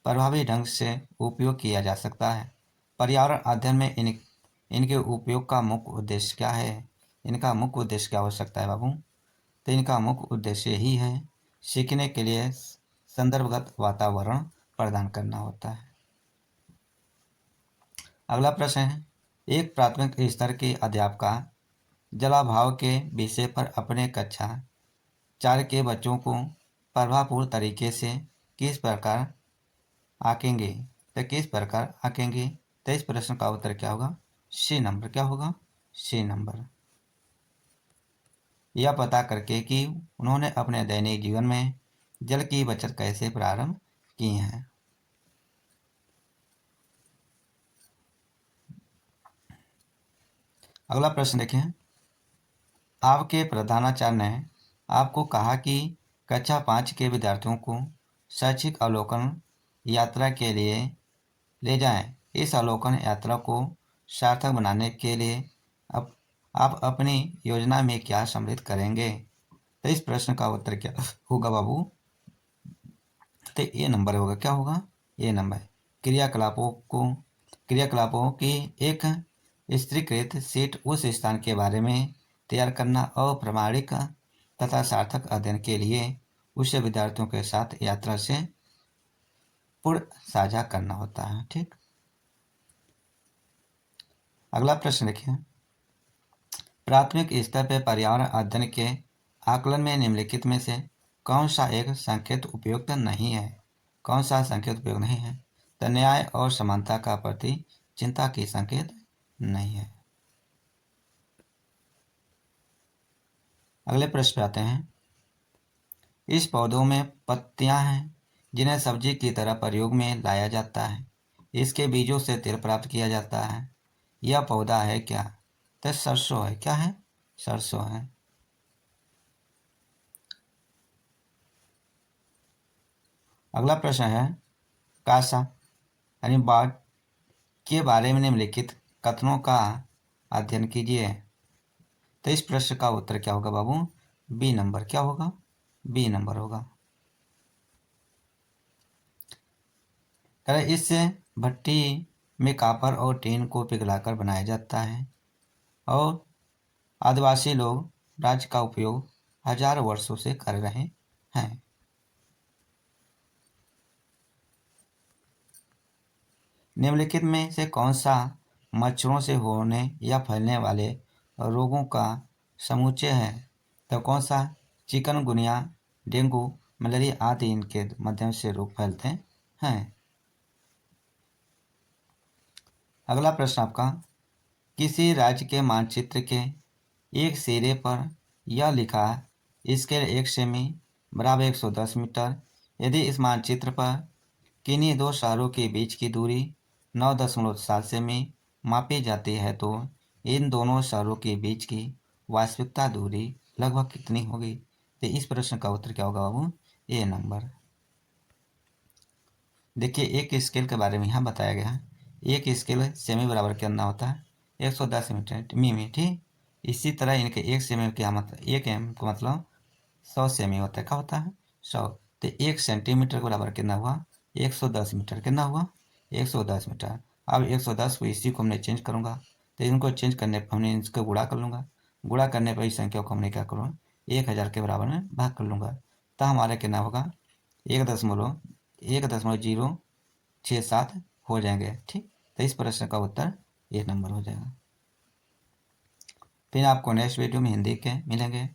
प्रभावी ढंग से उपयोग किया जा सकता है। पर्यावरण अध्ययन में इनके उपयोग का मुख्य उद्देश्य क्या है? इनका मुख्य उद्देश्य क्या हो सकता है बाबू? तो इनका मुख्य उद्देश्य ही है सीखने के लिए संदर्भगत वातावरण प्रदान करना होता है। अगला प्रश्न है, एक प्राथमिक स्तर के अध्यापका जलाभाव के विषय पर अपने कक्षा 4 के बच्चों को प्रभावपूर्ण तरीके से किस प्रकार आंकेंगे? तो किस प्रकार आंकेंगे? तो इस प्रश्न का उत्तर क्या होगा? C number. क्या होगा? C number. यह पता करके कि उन्होंने अपने दैनिक जीवन में जल की बचत कैसे प्रारंभ की है। अगला प्रश्न देखें। आपके प्रधानाचार्य ने आपको कहा कि कक्षा 5 के विद्यार्थियों को शैक्षिक अवलोकन यात्रा के लिए ले जाएं। इस अवलोकन यात्रा को सार्थक बनाने के लिए आप अपनी योजना में क्या सम्मिलित करेंगे? तो इस प्रश्न का उत्तर क्या होगा बाबू? तो ये नंबर होगा, क्या होगा? ये नंबर क्रियाकलापों की एक स्तरीकृत सेट उस स्थान के बारे में तैयार करना और प्रामाणिक तथा सार्थक अध्ययन के लिए उसे विद्यार्थियों के साथ यात्रा से पूर्ण साझा करना होता है। ठीक, अगला प्रश्न देखिए। प्राथमिक स्तर पर पर्यावरण अध्ययन के आकलन में निम्नलिखित में से कौन सा एक संकेत उपयुक्त नहीं है? कौन सा संकेत उपयुक्त नहीं है? तो न्याय और समानता का प्रति चिंता की संकेत नहीं है। अगले प्रश्न पे आते हैं। इस पौधों में पत्तियां हैं जिन्हें सब्जी की तरह प्रयोग में लाया जाता है। इसके बीजों से तेल प्राप्त किया जाता है। यह पौधा है क्या? तो सरसों है। क्या है? सरसों है। अगला प्रश्न है कासा यानी बाढ़ के बारे में निम्नलिखित कथनों का अध्ययन कीजिए। तो इस प्रश्न का उत्तर क्या होगा बाबू? B number. क्या होगा? बी नंबर होगा। इस भट्टी में कॉपर और टीन को पिघलाकर बनाया जाता है और आदिवासी लोग राज्य का उपयोग हजारों वर्षों से कर रहे हैं। निम्नलिखित में से कौन सा मच्छरों से होने या फैलने वाले रोगों का समुच्चय है? तो कौन सा? चिकनगुनिया, डेंगू, मलेरिया आदि इनके माध्यम से रोग फैलते हैं। अगला प्रश्न आपका, किसी राज्य के मानचित्र के एक सिरे पर यह लिखा स्केल 1 सेमी बराबर 110 मीटर। यदि इस मानचित्र पर किन्हीं दो शहरों के बीच की दूरी 9.7 सेमी मापी जाती है तो इन दोनों शहरों के बीच की वास्तविकता दूरी लगभग कितनी होगी? तो इस प्रश्न का उत्तर क्या होगा बाबू? ए नंबर। देखिए, एक स्केल के बारे में यहाँ बताया गया है। एक स्केल सेमी बराबर कितना होता है? 110 मीटर में। ठीक, इसी तरह इनके एक सेमी क्या मतलब? एक एम का मतलब 100 सेमी होता है। क्या होता है? 100। तो 1 सेंटीमीटर के बराबर कितना हुआ? 110 मीटर। कितना हुआ? 110 मीटर। अब 110 को इसी को हमने चेंज करूँगा, तो इनको चेंज करने पर हमने इसको गुणा कर लूँगा। गुणा करने पर इस संख्या को हमने क्या करूँगा? 1000 के बराबर में भाग कर लूँगा। तो हमारा कितना होगा? 1.067 हो जाएंगे। ठीक, तो इस प्रश्न का उत्तर 1 नंबर हो जाएगा। फिर आपको नेक्स्ट वीडियो में हिंदी के मिलेंगे।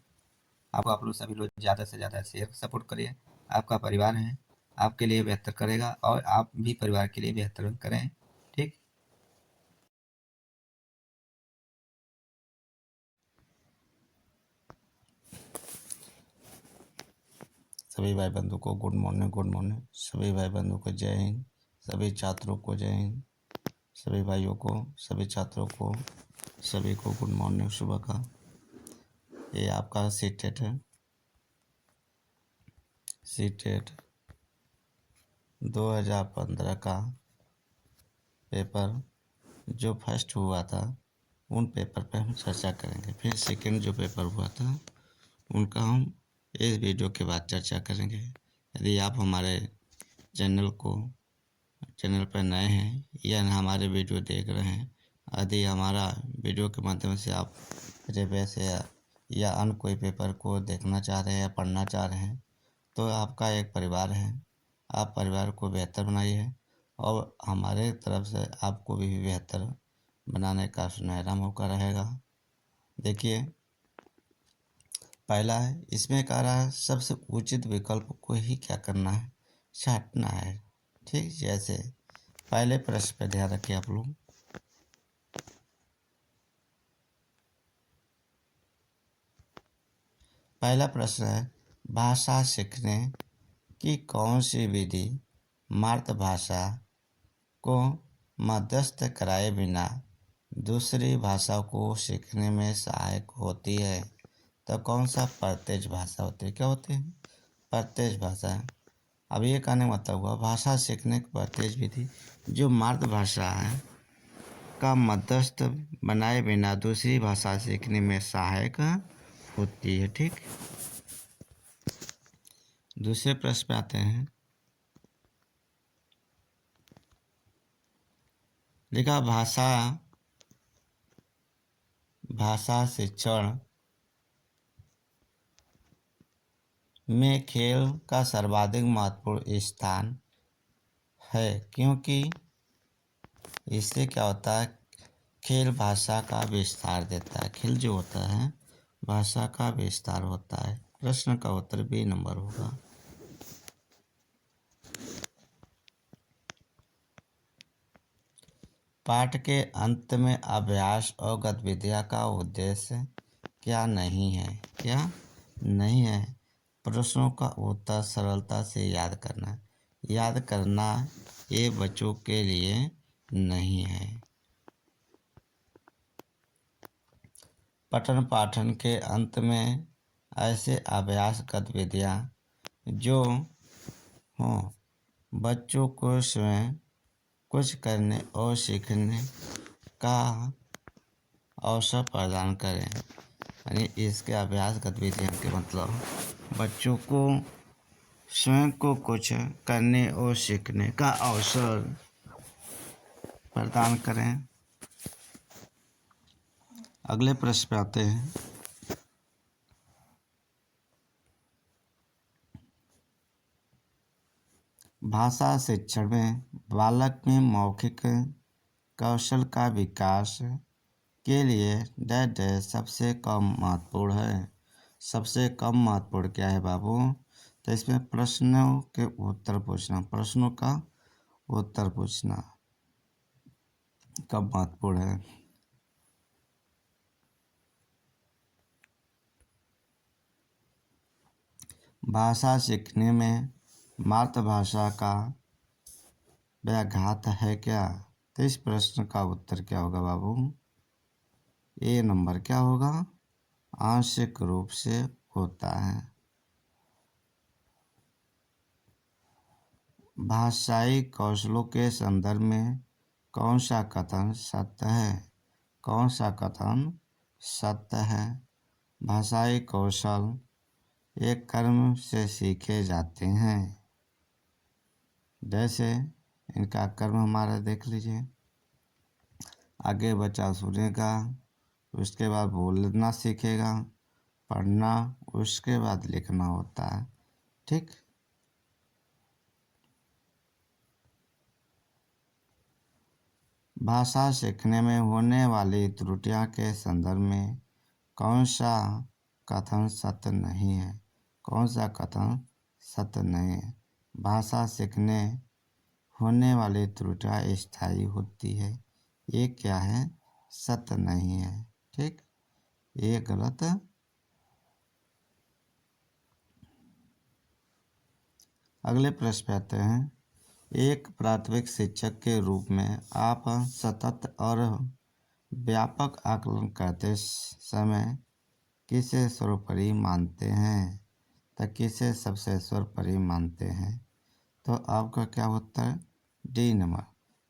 आपको आप लोग सभी लोग ज़्यादा से ज़्यादा शेयर सपोर्ट करिए। आपका परिवार है, आपके लिए बेहतर करेगा और आप भी परिवार के लिए बेहतर करें। ठीक, सभी भाई बंधु को गुड मॉर्निंग। गुड मॉर्निंग सभी भाई बंधु को जय हिंद। सभी छात्रों को जय हिंद। सभी भाइयों को, सभी छात्रों को, सभी को गुड मॉर्निंग सुबह का। ये आपका सीटेट है, सीटेट 2015 का पेपर जो फर्स्ट हुआ था उन पेपर पे हम चर्चा करेंगे। फिर सेकंड जो पेपर हुआ था उनका हम इस वीडियो के बाद चर्चा करेंगे। यदि आप हमारे चैनल पर नए हैं या हमारे वीडियो देख रहे हैं, यदि हमारा वीडियो के माध्यम से आप रेलवे या अन्य कोई पेपर को देखना चाह रहे हैं या पढ़ना चाह रहे हैं तो आपका एक परिवार है। आप परिवार को बेहतर बनाइए और हमारे तरफ से आपको भी बेहतर बनाने का सुनहरा मौका रहेगा। देखिए, पहला है, इसमें कह रहा है सबसे उचित विकल्प को ही क्या करना है? छांटना है। ठीक, जैसे पहले प्रश्न पे ध्यान रखिए आप लोग। पहला प्रश्न है, भाषा सीखने की कौन सी विधि मातृभाषा को मध्यस्थ कराए बिना दूसरी भाषा को सीखने में सहायक होती है। तो कौन सा प्रत्यक्ष भाषा होती है? क्या होती है? प्रत्यक्ष भाषा। अब ये कहने का मतलब हुआ भाषा सीखने की प्रत्यक्ष विधि जो मातृभाषा है का मध्यस्थ बनाए बिना दूसरी भाषा सीखने में सहायक होती है। ठीक, दूसरे प्रश्न पे आते हैं। लिखा भाषा शिक्षण में खेल का सर्वाधिक महत्वपूर्ण स्थान है, क्योंकि इससे क्या होता है, खेल भाषा का विस्तार देता है। खेल जो होता है भाषा का विस्तार होता है। प्रश्न का उत्तर बी नंबर होगा। पाठ के अंत में अभ्यास और गतिविधियां का उद्देश्य क्या नहीं है? क्या नहीं है? प्रश्नों का उत्तर सरलता से याद करना। याद करना ये बच्चों के लिए नहीं है। पठन पाठन के अंत में ऐसे अभ्यास गतिविधियां जो हों बच्चों को स्वयं कुछ करने और सीखने का अवसर प्रदान करें। यानी इसके अभ्यास गतिविधियों के मतलब बच्चों को स्वयं को कुछ करने और सीखने का अवसर प्रदान करें। अगले प्रश्न पे आते हैं। भाषा शिक्षण में बालक में मौखिक कौशल का विकास के लिए डैश डैश सबसे कम महत्वपूर्ण है। सबसे कम महत्वपूर्ण क्या है बाबू? तो इसमें प्रश्नों के उत्तर पूछना, प्रश्नों का उत्तर पूछना कब महत्वपूर्ण है। भाषा सीखने में मातृभाषा का व्याघात है क्या? तो इस प्रश्न का उत्तर क्या होगा बाबू? ए नंबर क्या होगा? आंशिक रूप से होता है। भाषाई कौशलों के संदर्भ में कौन सा कथन सत्य है? कौन सा कथन सत्य है? भाषाई कौशल एक कर्म से सीखे जाते हैं। जैसे इनका कर्म हमारा देख लीजिए। आगे बच्चा सुनेगा, उसके बाद बोलना सीखेगा, पढ़ना, उसके बाद लिखना होता है। ठीक, भाषा सीखने में होने वाली त्रुटियां के संदर्भ में कौन सा कथन सत्य नहीं है? कौन सा कथन सत्य नहीं है? भाषा सीखने होने वाली त्रुटियां स्थायी होती है, ये क्या है? सत्य नहीं है। ठीक, ये गलत। अगले प्रश्न पे आते हैं। एक प्राथमिक शिक्षक के रूप में आप सतत और व्यापक आकलन करते समय किसे सर्वोपरि मानते हैं? तो किसे सबसे सर्वोपरि मानते हैं? तो आपका क्या उत्तर? डी नंबर,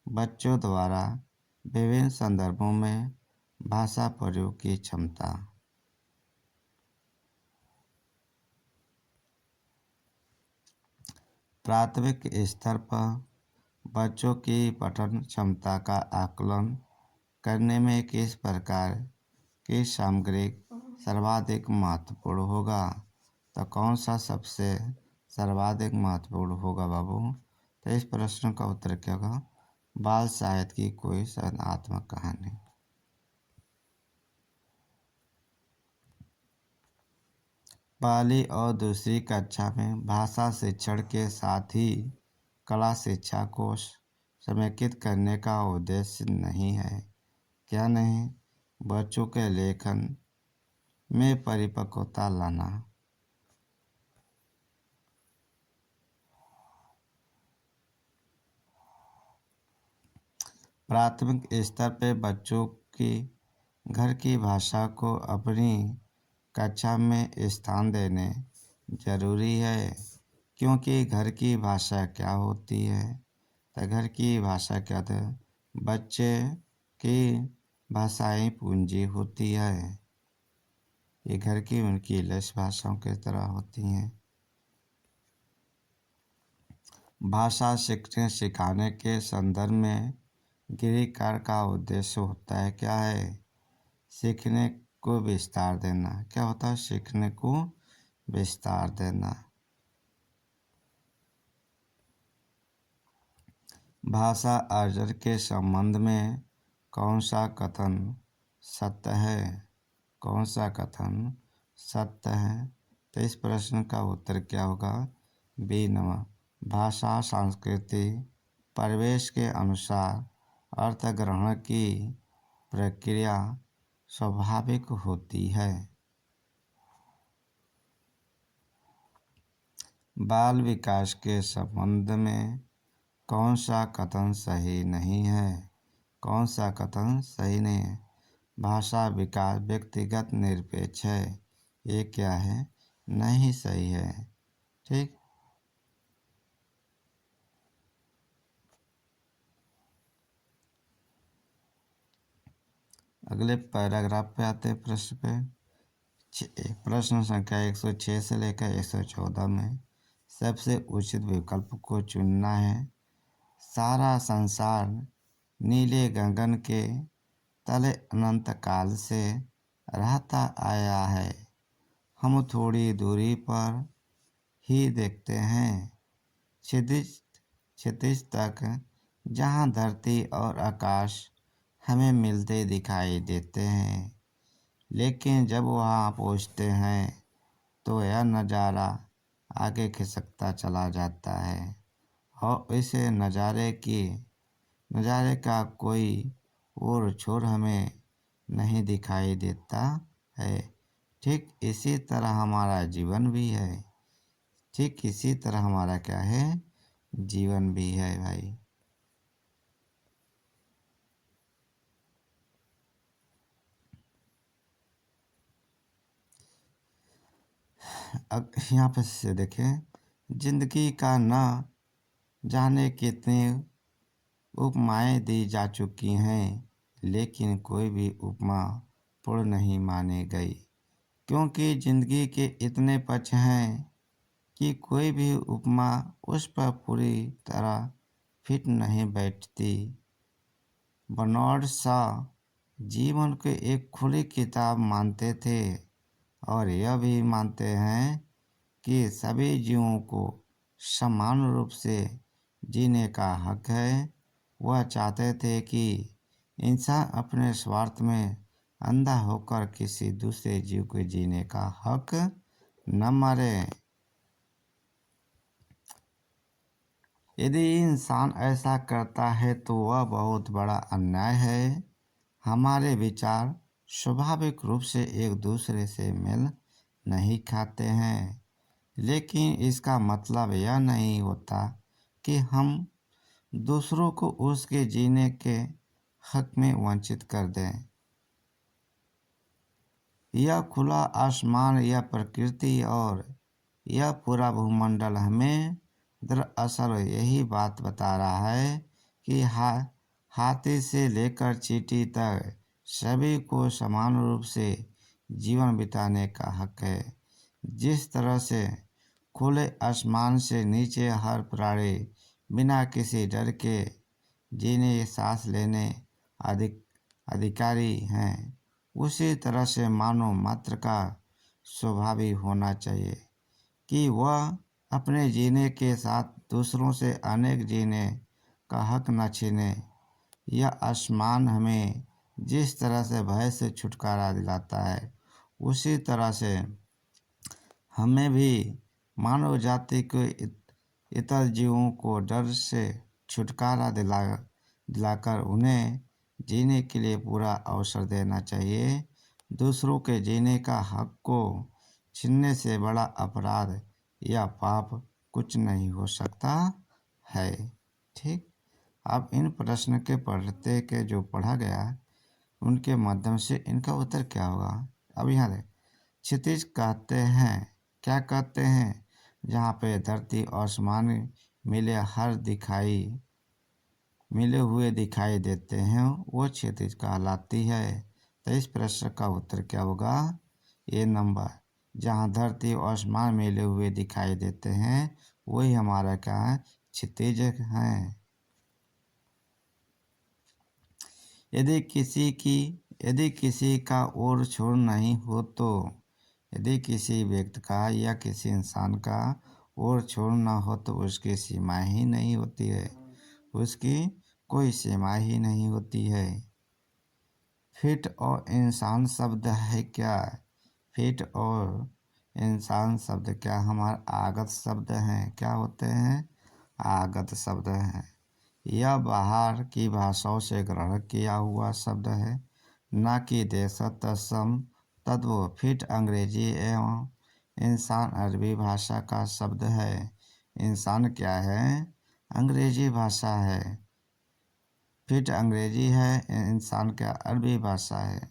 बच्चों द्वारा विभिन्न संदर्भों में भाषा प्रयोग की क्षमता। प्राथमिक स्तर पर बच्चों की पठन क्षमता का आकलन करने में किस प्रकार की सामग्री सर्वाधिक महत्वपूर्ण होगा? तो कौन सा सबसे सर्वाधिक महत्वपूर्ण होगा बाबू? तो इस प्रश्न का उत्तर क्या होगा? बाल साहित्य की कोई सृजनात्मक कहानी। पहली और दूसरी कक्षा में भाषा शिक्षण के साथ ही कला शिक्षा को समेकित करने का उद्देश्य नहीं है। क्या नहीं? बच्चों के लेखन में परिपक्वता लाना। प्राथमिक स्तर पर बच्चों कि घर की भाषा को अपनी कक्षा में स्थान देने जरूरी है, क्योंकि घर की भाषा क्या होती है? तो घर की भाषा क्या होती है? बच्चे की भाषाएं पूंजी होती है। ये घर की उनकी लस भाषाओं की तरह होती हैं। भाषा सीखने सिखाने के संदर्भ में गृहकार का उद्देश्य होता है क्या है? सीखने को विस्तार देना। क्या होता है? सीखने को विस्तार देना। भाषा अर्जन के संबंध में कौन सा कथन सत्य है? कौन सा कथन सत्य है? तो इस प्रश्न का उत्तर क्या होगा? B number. भाषा संस्कृति परिवेश के अनुसार अर्थ ग्रहण की प्रक्रिया स्वाभाविक होती है। बाल विकास के संबंध में कौन सा कथन सही नहीं है? कौन सा कथन सही नहीं है? भाषा विकास व्यक्तिगत निरपेक्ष है। ये क्या है? नहीं सही है। ठीक। अगले पैराग्राफ पे आते हैं प्रश्न पे। प्रश्न संख्या 106 से लेकर 114 में सबसे उचित विकल्प को चुनना है। सारा संसार नीले गगन के तले अनंत काल से रहता आया है। हम थोड़ी दूरी पर ही देखते हैं। क्षितिज क्षितिज तक, जहाँ धरती और आकाश हमें मिलते दिखाई देते हैं, लेकिन जब वहाँ पहुँचते हैं तो यह नज़ारा आगे खिसकता चला जाता है और इस नज़ारे का कोई और छोर हमें नहीं दिखाई देता है। ठीक इसी तरह हमारा जीवन भी है। ठीक इसी तरह हमारा क्या है? जीवन भी है भाई। अब यहाँ पर से देखें, जिंदगी का न जाने कितने उपमाएं दी जा चुकी हैं, लेकिन कोई भी उपमा पूर्ण नहीं मानी गई, क्योंकि जिंदगी के इतने पक्ष हैं कि कोई भी उपमा उस पर पूरी तरह फिट नहीं बैठती। बर्नार्ड शॉ जीवन को एक खुली किताब मानते थे और यह भी मानते हैं कि सभी जीवों को समान रूप से जीने का हक है। वह चाहते थे कि इंसान अपने स्वार्थ में अंधा होकर किसी दूसरे जीव को जीने का हक न मारे। यदि इंसान ऐसा करता है तो वह बहुत बड़ा अन्याय है। हमारे विचार स्वाभाविक रूप से एक दूसरे से मेल नहीं खाते हैं, लेकिन इसका मतलब यह नहीं होता कि हम दूसरों को उसके जीने के हक में वंचित कर दें। यह खुला आसमान, यह प्रकृति और यह पूरा भूमंडल हमें दरअसल यही बात बता रहा है कि हाथी से लेकर चींटी तक सभी को समान रूप से जीवन बिताने का हक है। जिस तरह से खुले आसमान से नीचे हर प्राणी बिना किसी डर के जीने सांस लेने अधिकारी हैं, उसी तरह से मानव मात्र का स्वभाव होना चाहिए कि वह अपने जीने के साथ दूसरों से अनेक जीने का हक न छीने। यह आसमान हमें जिस तरह से भय से छुटकारा दिलाता है, उसी तरह से हमें भी मानव जाति को इतर जीवों को डर से छुटकारा दिलाकर उन्हें जीने के लिए पूरा अवसर देना चाहिए। दूसरों के जीने का हक को छीनने से बड़ा अपराध या पाप कुछ नहीं हो सकता है। ठीक। अब इन प्रश्न के पढ़ते के जो पढ़ा गया उनके माध्यम से इनका उत्तर क्या होगा। अब यहाँ देख, क्षितिज कहते हैं, क्या कहते हैं, जहाँ पे धरती और आसमान मिले हुए दिखाई देते हैं वो क्षितिज कहलाती है। तो इस प्रश्न का उत्तर क्या होगा, ए नंबर। जहाँ धरती और आसमान मिले हुए दिखाई देते हैं वही हमारा क्या है, क्षितिज है। यदि किसी का ओर छोर नहीं हो तो, यदि किसी व्यक्ति का या किसी इंसान का ओर छोर ना हो तो उसकी सीमा ही नहीं होती है, उसकी कोई सीमा ही नहीं होती है। फिट और इंसान शब्द है क्या, फिट और इंसान शब्द क्या हमारे आगत शब्द हैं, क्या होते हैं, आगत शब्द हैं। यह बाहर की भाषाओं से ग्रहण किया हुआ शब्द है, न कि देशज तत्सम तद्भव। फिट अंग्रेजी एवं इंसान अरबी भाषा का शब्द है। इंसान क्या है, अंग्रेजी भाषा है। फिट अंग्रेजी है, इंसान क्या अरबी भाषा है।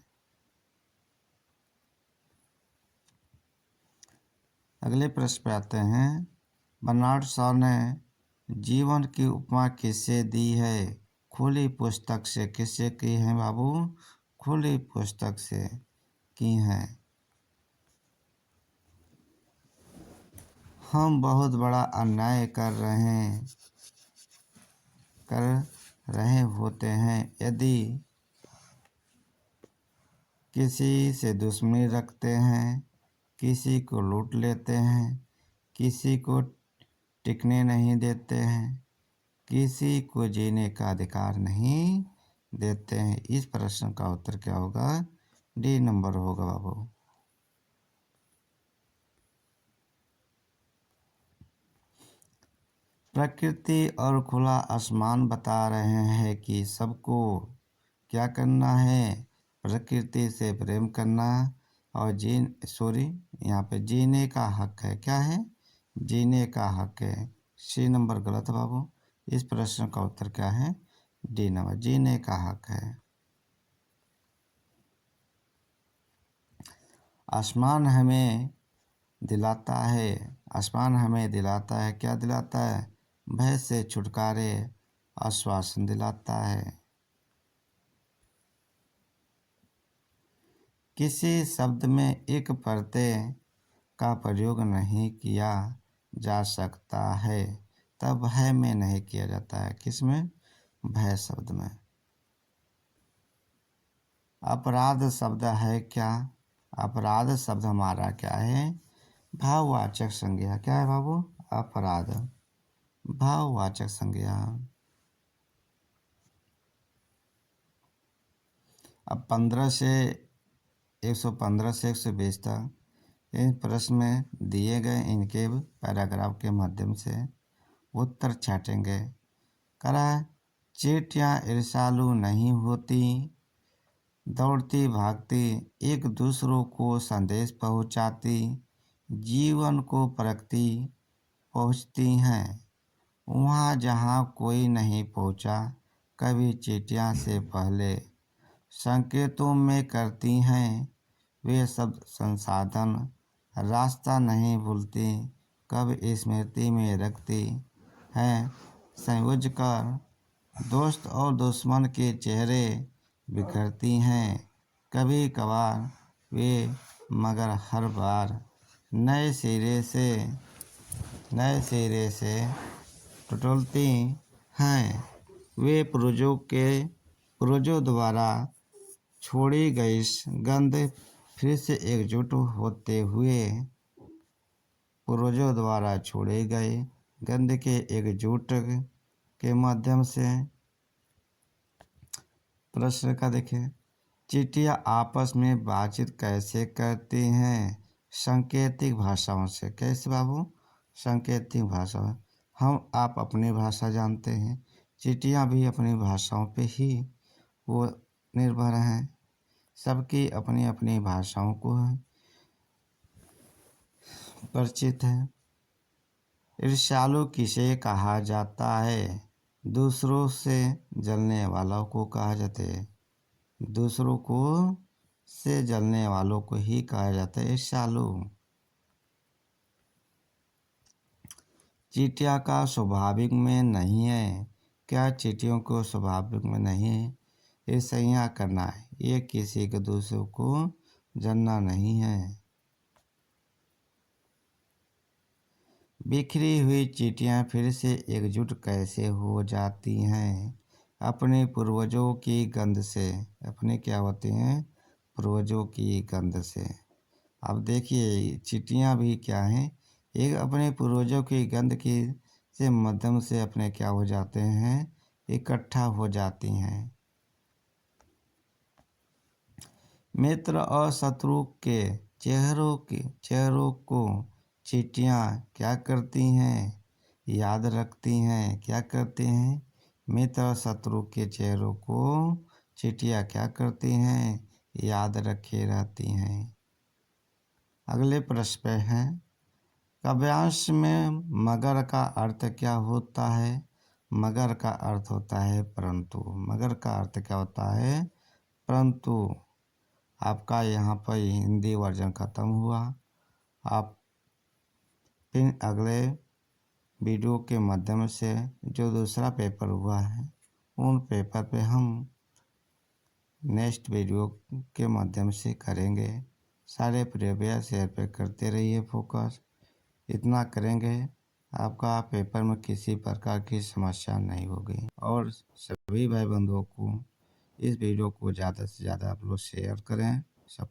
अगले प्रश्न पे आते हैं। बर्नार्ड शॉ ने जीवन की उपमा किससे दी है, खुली पुस्तक से। किससे की है बाबू, खुली पुस्तक से की है। हम बहुत बड़ा अन्याय कर रहे होते हैं यदि किसी से दुश्मनी रखते हैं, किसी को लूट लेते हैं, किसी को टिकने नहीं देते हैं, किसी को जीने का अधिकार नहीं देते हैं। इस प्रश्न का उत्तर क्या होगा, डी नंबर होगा बाबू। प्रकृति और खुला आसमान बता रहे हैं कि सबको क्या करना है, प्रकृति से प्रेम करना और यहाँ पे जीने का हक है, क्या है, जीने का हक है। सी नंबर गलत बाबू। इस प्रश्न का उत्तर क्या है, डी नंबर, जीने का हक है। आसमान हमें दिलाता है, क्या दिलाता है, भय से छुटकारे, आश्वासन दिलाता है। किसी शब्द में एक प्रत्यय का प्रयोग नहीं किया जा सकता है, तब भय में नहीं किया जाता है, किसमें, भय शब्द में। अपराध शब्द है क्या, अपराध शब्द हमारा क्या है, भाववाचक संज्ञा, क्या है बाबू, अपराध भाववाचक संज्ञा। अब 115 से 120 तक इन प्रश्न में दिए गए इनके पैराग्राफ के माध्यम से उत्तर छाटेंगे। करा, चींटियाँ ईर्ष्यालु नहीं होती, दौड़ती भागती, एक दूसरों को संदेश पहुंचाती, जीवन को परखती पहुंचती हैं। वहाँ जहाँ कोई नहीं पहुँचा, कभी चींटियाँ से पहले संकेतों में करती हैं वे सब संसाधन, रास्ता नहीं भूलती, कब स्मृति में रखती हैं संयोज कर, दोस्त और दुश्मन के चेहरे बिखरती हैं कभी कभार वे, मगर हर बार नए सिरे से टटोलती हैं। वे पूर्वजों द्वारा छोड़ी गई गंध फिर से एकजुट होते हुए, पूर्वजों द्वारा छोड़े गए गंध के एकजुट के माध्यम से। प्रश्न का देखें, चींटियाँ आपस में बातचीत कैसे करती हैं, सांकेतिक भाषाओं से। कैसे बाबू, सांकेतिक भाषा। हम आप अपनी भाषा जानते हैं, चींटियाँ भी अपनी भाषाओं पे ही वो निर्भर हैं, सबकी अपनी अपनी भाषाओं को परिचित है। ईर्ष्यालु किसे कहा जाता है, दूसरों से जलने वालों को कहा जाता है। दूसरों को से जलने वालों को ही कहा जाता है ईर्ष्यालु। चींटियाँ का स्वाभाविक में नहीं है। क्या चींटियों को स्वाभाविक में नहीं है ईर्ष्या करना है? ये किसी के दूसरों को जलना नहीं है। बिखरी हुई चींटियाँ फिर से एकजुट कैसे हो जाती हैं? अपने पूर्वजों की गंध से। अपने क्या होते हैं? पूर्वजों की गंध से। अब देखिए चींटियाँ भी क्या हैं? एक अपने पूर्वजों की गंध की से माध्यम से अपने क्या हो जाते हैं? इकट्ठा हो जाती हैं। मित्र और शत्रु के चेहरों को चींटियाँ क्या करती हैं? याद रखती हैं। क्या करती हैं? मित्र और शत्रु के चेहरों को चींटियाँ क्या करती हैं? याद रखे रहती हैं। अगले प्रश्न पे हैं, काव्यांश में मगर का अर्थ क्या होता है? मगर का अर्थ होता है परंतु। मगर का अर्थ क्या होता है? परंतु। आपका यहाँ पर हिंदी वर्जन ख़त्म हुआ। आप फिर अगले वीडियो के माध्यम से जो दूसरा पेपर हुआ है उन पेपर पे हम नेक्स्ट वीडियो के माध्यम से करेंगे। सारे प्रीवियस ईयर पे करते रहिए फोकस। इतना करेंगे आपका पेपर में किसी प्रकार की समस्या नहीं होगी। और सभी भाई बंधुओं को इस वीडियो को ज़्यादा से ज़्यादा आप लोग शेयर करें। सब